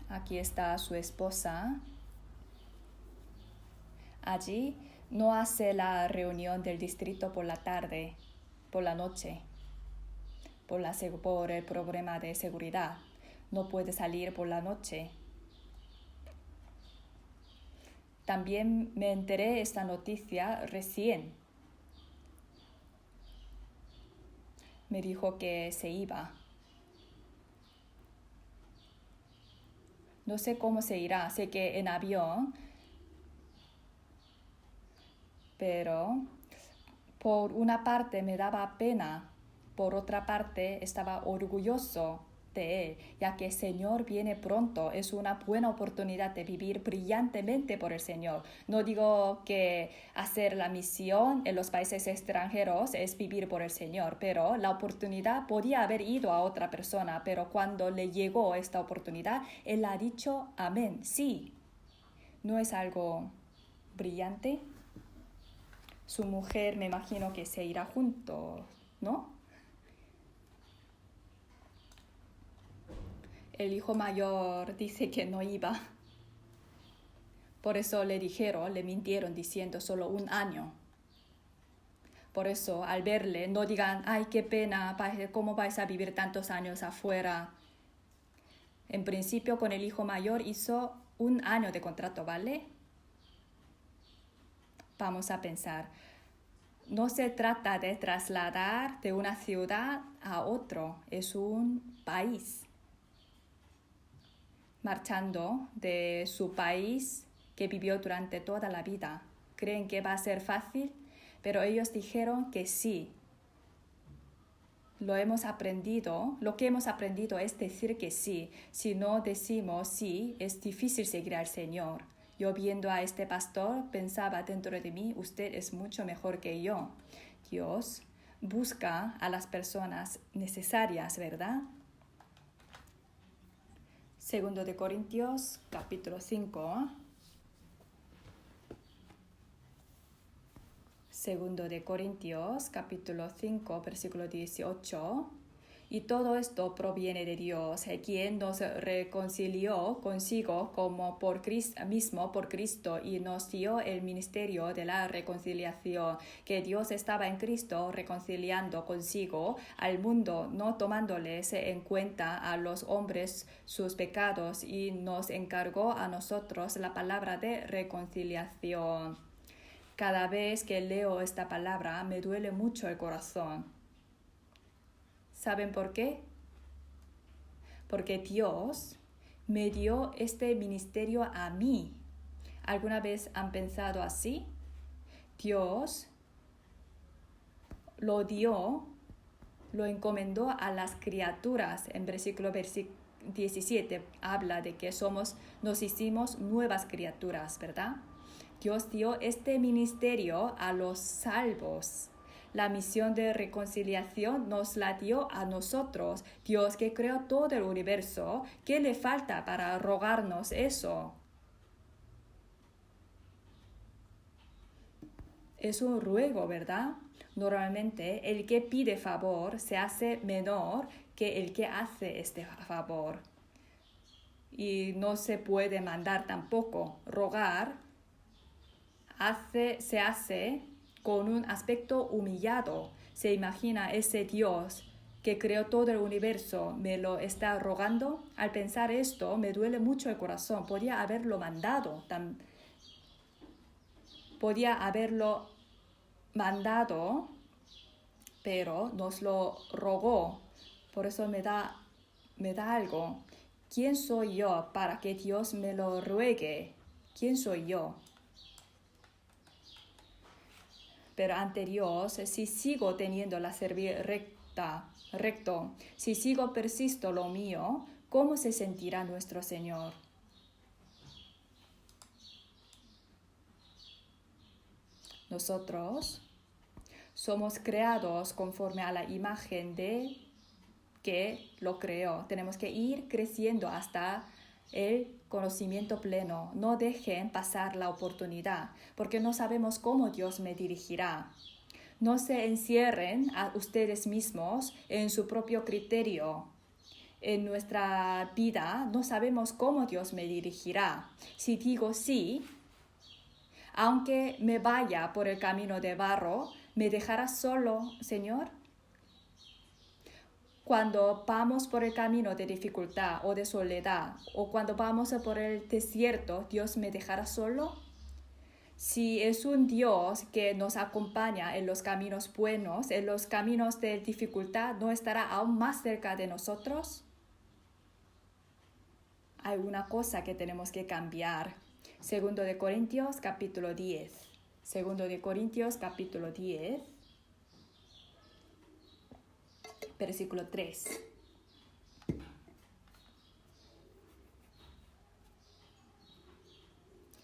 Aquí está su esposa. Allí no hace la reunión del distrito por la tarde, por la noche, por el programa de seguridad. No puede salir por la noche. También me enteré esta noticia recién. Me dijo que se iba. No sé cómo se irá, sé que en avión, pero por una parte me daba pena, por otra parte estaba orgulloso de él, ya que el Señor viene pronto. Es una buena oportunidad de vivir brillantemente por el Señor. No digo que hacer la misión en los países extranjeros es vivir por el Señor, pero la oportunidad podía haber ido a otra persona, pero cuando le llegó esta oportunidad, él ha dicho amén, sí. ¿No es algo brillante? Su mujer, me imagino que se irá juntos, ¿no? El hijo mayor dice que no iba. Por eso le mintieron diciendo solo 1 año. Por eso al verle no digan, ay, qué pena, ¿cómo vais a vivir tantos años afuera? En principio con el hijo mayor hizo 1 año de contrato, ¿vale? Vamos a pensar. No se trata de trasladar de una ciudad a otro, es un país. Marchando de su país que vivió durante toda la vida. ¿Creen que va a ser fácil? Pero ellos dijeron que sí. Lo que hemos aprendido es decir que sí. Si no decimos sí, es difícil seguir al Señor. Yo viendo a este pastor pensaba dentro de mí, usted es mucho mejor que yo. Dios busca a las personas necesarias, ¿verdad? Segundo de Corintios, capítulo 5. Segundo de Corintios, capítulo 5, versículo 18. Y todo esto proviene de Dios, quien nos reconcilió consigo como por Cristo, y nos dio el ministerio de la reconciliación, que Dios estaba en Cristo reconciliando consigo al mundo, no tomándoles en cuenta a los hombres sus pecados, y nos encargó a nosotros la palabra de reconciliación. Cada vez que leo esta palabra me duele mucho el corazón. ¿Saben por qué? Porque Dios me dio este ministerio a mí. ¿Alguna vez han pensado así? Dios lo dio, lo encomendó a las criaturas. En versículo 17 habla de que nos hicimos nuevas criaturas, ¿verdad? Dios dio este ministerio a los salvos. La misión de reconciliación nos la dio a nosotros. Dios que creó todo el universo, ¿qué le falta para rogarnos eso? Es un ruego, ¿verdad? Normalmente el que pide favor se hace menor que el que hace este favor. Y no se puede mandar tampoco. Rogar se hace con un aspecto humillado. Se imagina ese Dios que creó todo el universo, me lo está rogando. Al pensar esto, me duele mucho el corazón. Podía haberlo mandado, pero nos lo rogó. Por eso me da algo. ¿Quién soy yo para que Dios me lo ruegue? ¿Quién soy yo? Pero ante Dios, si sigo teniendo la servir recto, si persisto lo mío, ¿cómo se sentirá nuestro Señor? Nosotros somos creados conforme a la imagen de que lo creó. Tenemos que ir creciendo hasta el conocimiento pleno. No dejen pasar la oportunidad, porque no sabemos cómo Dios me dirigirá. No se encierren a ustedes mismos en su propio criterio. En nuestra vida no sabemos cómo Dios me dirigirá. Si digo sí, aunque me vaya por el camino de barro, ¿me dejarás solo, Señor? Cuando vamos por el camino de dificultad o de soledad, o cuando vamos por el desierto, ¿Dios me dejará solo? Si es un Dios que nos acompaña en los caminos buenos, en los caminos de dificultad, ¿no estará aún más cerca de nosotros? Hay una cosa que tenemos que cambiar. Segundo de Corintios capítulo 10. Segundo de Corintios capítulo 10. Versículo 3.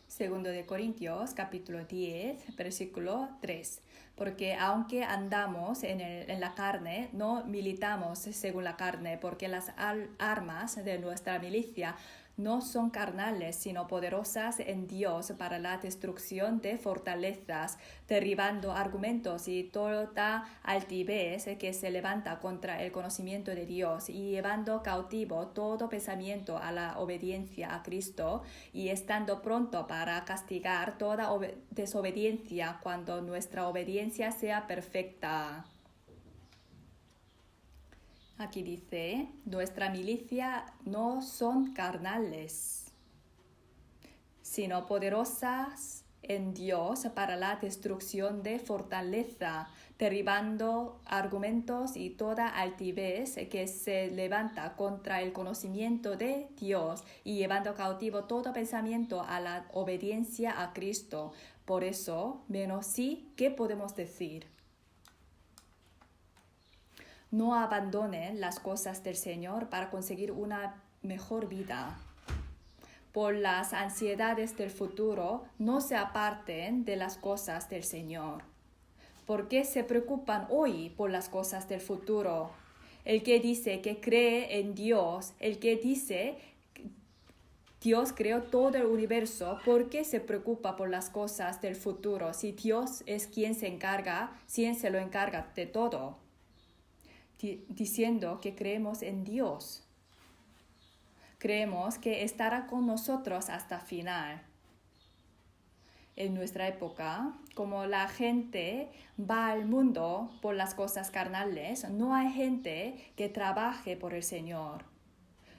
Segundo de Corintios, capítulo 10, versículo 3. Porque aunque andamos en la carne, no militamos según la carne, porque las armas de nuestra milicia no son carnales, sino poderosas en Dios para la destrucción de fortalezas, derribando argumentos y toda altivez que se levanta contra el conocimiento de Dios, y llevando cautivo todo pensamiento a la obediencia a Cristo, y estando pronto para castigar toda desobediencia cuando nuestra obediencia sea perfecta. Aquí dice, nuestra milicia no son carnales, sino poderosas en Dios para la destrucción de fortaleza, derribando argumentos y toda altivez que se levanta contra el conocimiento de Dios, y llevando cautivo todo pensamiento a la obediencia a Cristo. Por eso, menos sí, ¿qué podemos decir? No abandonen las cosas del Señor para conseguir una mejor vida. Por las ansiedades del futuro, no se aparten de las cosas del Señor. ¿Por qué se preocupan hoy por las cosas del futuro? El que dice que cree en Dios, el que dice Dios creó todo el universo, ¿por qué se preocupa por las cosas del futuro? Si Dios es quien se lo encarga de todo. Diciendo que creemos en Dios. Creemos que estará con nosotros hasta final. En nuestra época, como la gente va al mundo por las cosas carnales, no hay gente que trabaje por el Señor.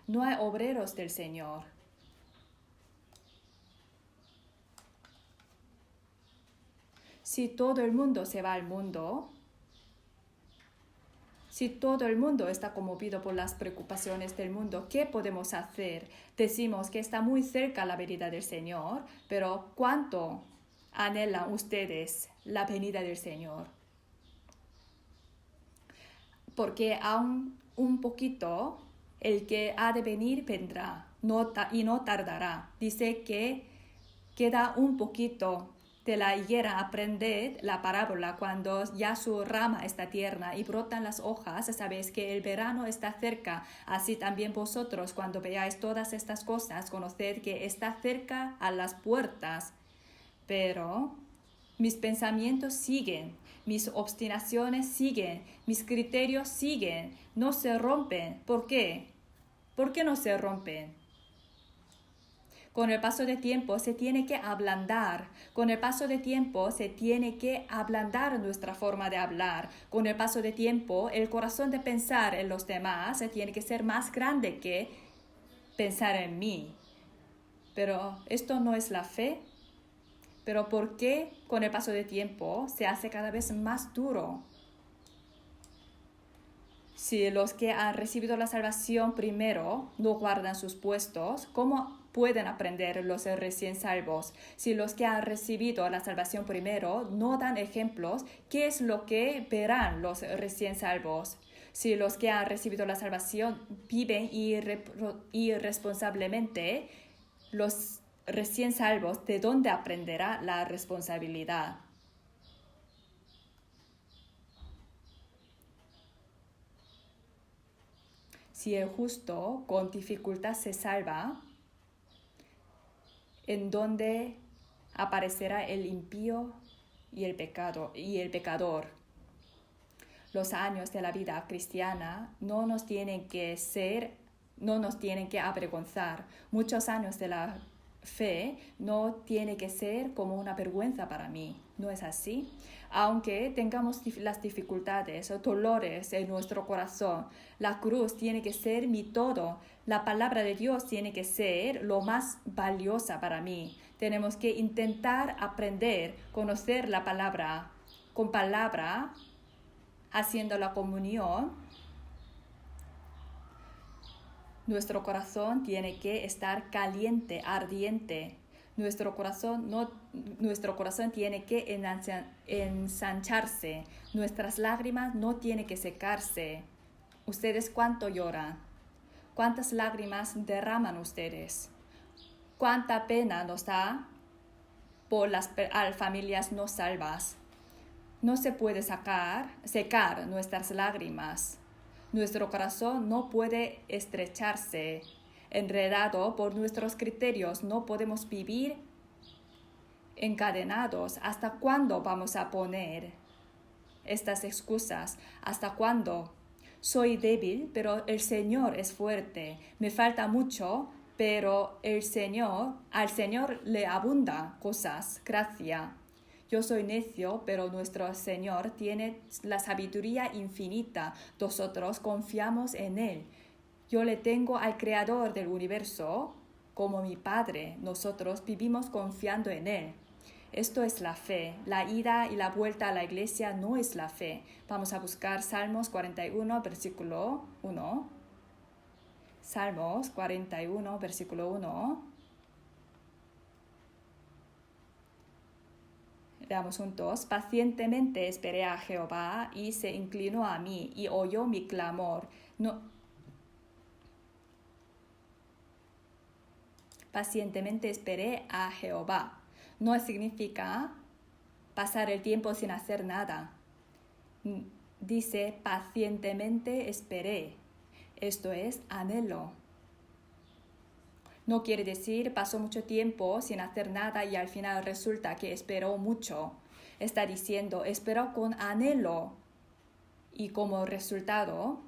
No hay obreros del Señor. Si todo el mundo se va al mundo, si todo el mundo está conmovido por las preocupaciones del mundo, ¿qué podemos hacer? Decimos que está muy cerca la venida del Señor, pero ¿cuánto anhelan ustedes la venida del Señor? Porque aún un poquito, el que ha de venir vendrá y no tardará. Dice que queda un poquito De la higuera aprended la parábola: cuando ya su rama está tierna y brotan las hojas, sabéis que el verano está cerca. Así también vosotros, cuando veáis todas estas cosas, conoced que está cerca a las puertas. Pero mis pensamientos siguen, mis obstinaciones siguen, mis criterios siguen, no se rompen. ¿Por qué? ¿Por qué no se rompen? Con el paso del tiempo se tiene que ablandar. Con el paso del tiempo se tiene que ablandar nuestra forma de hablar. Con el paso del tiempo, el corazón de pensar en los demás tiene que ser más grande que pensar en mí. Pero esto no es la fe. Pero ¿por qué con el paso del tiempo se hace cada vez más duro? Si los que han recibido la salvación primero no guardan sus puestos, ¿cómo pueden aprender los recién salvos? Si los que han recibido la salvación primero no dan ejemplos, ¿qué es lo que verán los recién salvos? Si los que han recibido la salvación viven irresponsablemente, los recién salvos, ¿de dónde aprenderá la responsabilidad? Si el justo con dificultad se salva, ¿en dónde aparecerá el impío y el pecador? Los años de la vida cristiana no nos tienen que avergonzar. Muchos años de la fe no tiene que ser como una vergüenza para mí. ¿No es así? Aunque tengamos las dificultades o dolores en nuestro corazón, la cruz tiene que ser mi todo. La palabra de Dios tiene que ser lo más valiosa para mí. Tenemos que intentar aprender, conocer la palabra. Con palabra, haciendo la comunión, nuestro corazón tiene que estar caliente, ardiente. Nuestro corazón tiene que ensancharse. Nuestras lágrimas no tienen que secarse. ¿Ustedes cuánto lloran? ¿Cuántas lágrimas derraman ustedes? ¿Cuánta pena nos da por las familias no salvas? No se puede secar nuestras lágrimas. Nuestro corazón no puede estrecharse. Enredado por nuestros criterios, no podemos vivir encadenados. ¿Hasta cuándo vamos a poner estas excusas? ¿Hasta cuándo? Soy débil, pero el Señor es fuerte. Me falta mucho, pero al Señor le abunda cosas, gracia. Yo soy necio, pero nuestro Señor tiene la sabiduría infinita. Nosotros confiamos en Él. Yo le tengo al Creador del universo como mi Padre. Nosotros vivimos confiando en Él. Esto es la fe. La ida y la vuelta a la iglesia no es la fe. Vamos a buscar Salmos 41, versículo 1. Salmos 41, versículo 1. Leamos juntos. Pacientemente esperé a Jehová y se inclinó a mí y oyó mi clamor. Pacientemente esperé a Jehová. No significa pasar el tiempo sin hacer nada. Dice pacientemente esperé. Esto es anhelo. No quiere decir pasó mucho tiempo sin hacer nada y al final resulta que esperó mucho. Está diciendo esperó con anhelo y como resultado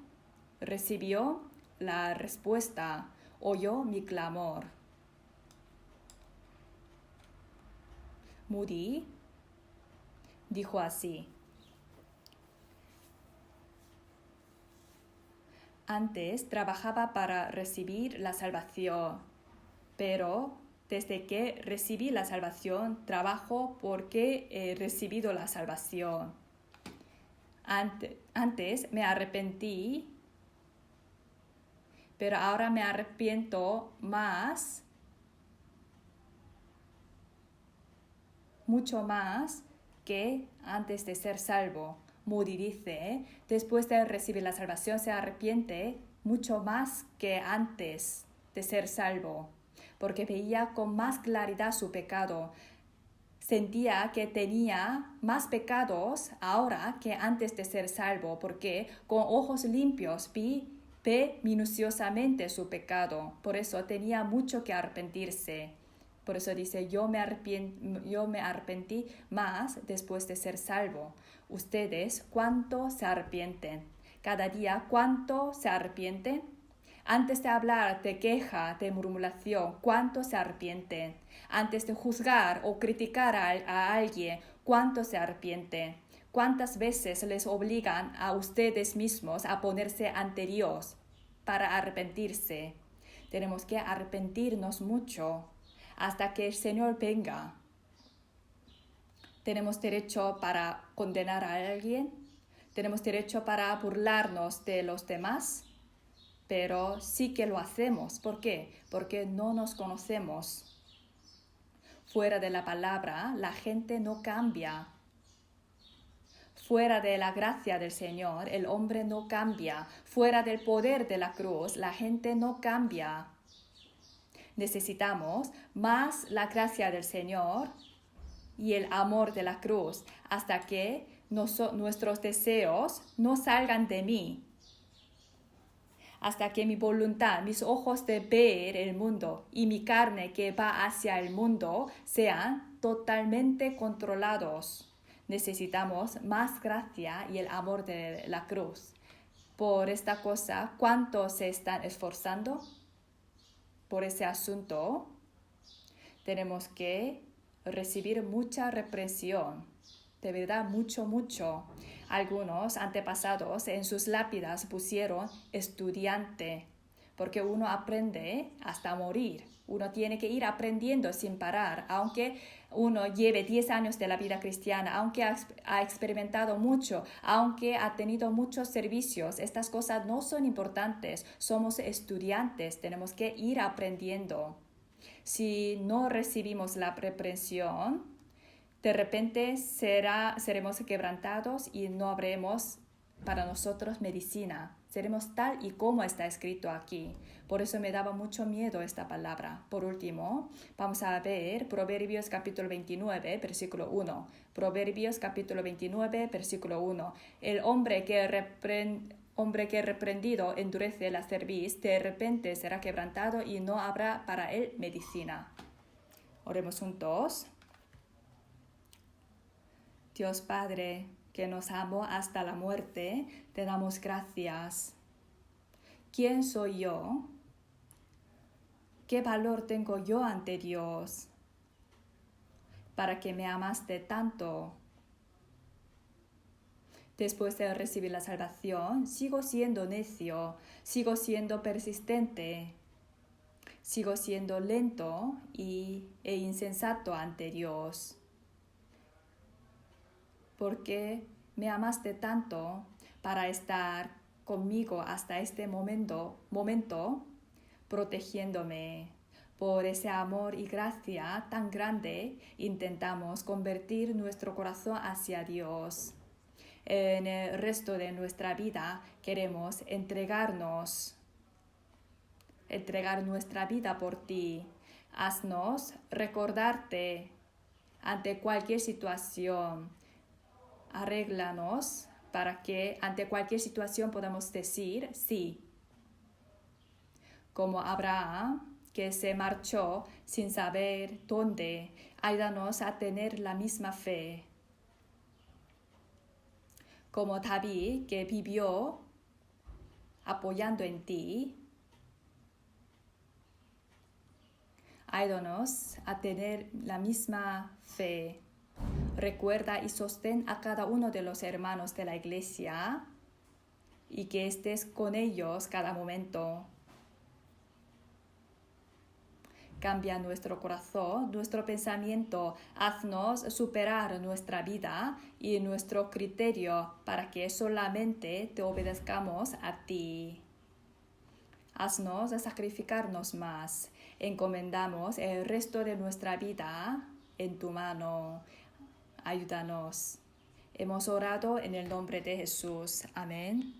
recibió la respuesta, oyó mi clamor. Moody dijo así: antes trabajaba para recibir la salvación, pero desde que recibí la salvación, trabajo porque he recibido la salvación. Antes me arrepentí, pero ahora me arrepiento más, mucho más que antes de ser salvo. Moody dice, después de recibir la salvación se arrepiente mucho más que antes de ser salvo, porque veía con más claridad su pecado. sentía que tenía más pecados ahora que antes de ser salvo, porque con ojos limpios ve minuciosamente su pecado. Por eso tenía mucho que arrepentirse. Por eso dice, yo me arrepentí más después de ser salvo. Ustedes, ¿cuánto se arrepienten? Cada día, ¿cuánto se arrepienten? Antes de hablar de queja, de murmuración, ¿cuánto se arrepienten? Antes de juzgar o criticar a alguien, ¿cuánto se arrepienten? ¿Cuántas veces les obligan a ustedes mismos a ponerse ante Dios para arrepentirse? Tenemos que arrepentirnos mucho hasta que el Señor venga. ¿Tenemos derecho para condenar a alguien? ¿Tenemos derecho para burlarnos de los demás? Pero sí que lo hacemos. ¿Por qué? Porque no nos conocemos. Fuera de la palabra, la gente no cambia. Fuera de la gracia del Señor, el hombre no cambia. Fuera del poder de la cruz, la gente no cambia. Necesitamos más la gracia del Señor y el amor de la cruz hasta que nuestros deseos no salgan de mí. Hasta que mi voluntad, mis ojos de ver el mundo y mi carne que va hacia el mundo sean totalmente controlados. Necesitamos más gracia y el amor de la cruz. Por esta cosa, ¿cuántos se están esforzando por ese asunto? Tenemos que recibir mucha represión. De verdad, mucho. Algunos antepasados en sus lápidas pusieron estudiante, porque uno aprende hasta morir. Uno tiene que ir aprendiendo sin parar, aunque uno lleve 10 años de la vida cristiana, aunque ha experimentado mucho, aunque ha tenido muchos servicios. Estas cosas no son importantes. Somos estudiantes, tenemos que ir aprendiendo. Si no recibimos la reprensión, de repente seremos quebrantados y no habremos para nosotros medicina. Seremos tal y como está escrito aquí. Por eso me daba mucho miedo esta palabra. Por último, vamos a ver Proverbios capítulo 29, versículo 1. Proverbios capítulo 29, versículo 1. El hombre que reprendido endurece la cerviz, de repente será quebrantado y no habrá para él medicina. Oremos juntos. Dios Padre, que nos amó hasta la muerte, te damos gracias. ¿Quién soy yo? ¿Qué valor tengo yo ante Dios para que me amaste tanto? Después de recibir la salvación, sigo siendo necio, sigo siendo persistente, sigo siendo lento e insensato ante Dios. Porque me amaste tanto para estar conmigo hasta este momento, protegiéndome. Por ese amor y gracia tan grande, intentamos convertir nuestro corazón hacia Dios. En el resto de nuestra vida queremos entregar nuestra vida por ti. Haznos recordarte ante cualquier situación. Arréglanos para que ante cualquier situación podamos decir sí. Como Abraham, que se marchó sin saber dónde, ayúdanos a tener la misma fe. Como David, que vivió apoyando en ti, ayúdanos a tener la misma fe. Recuerda y sostén a cada uno de los hermanos de la iglesia y que estés con ellos cada momento. Cambia nuestro corazón, nuestro pensamiento, haznos superar nuestra vida y nuestro criterio para que solamente te obedezcamos a ti. Haznos sacrificarnos más. Encomendamos el resto de nuestra vida en tu mano. Ayúdanos. Hemos orado en el nombre de Jesús. Amén.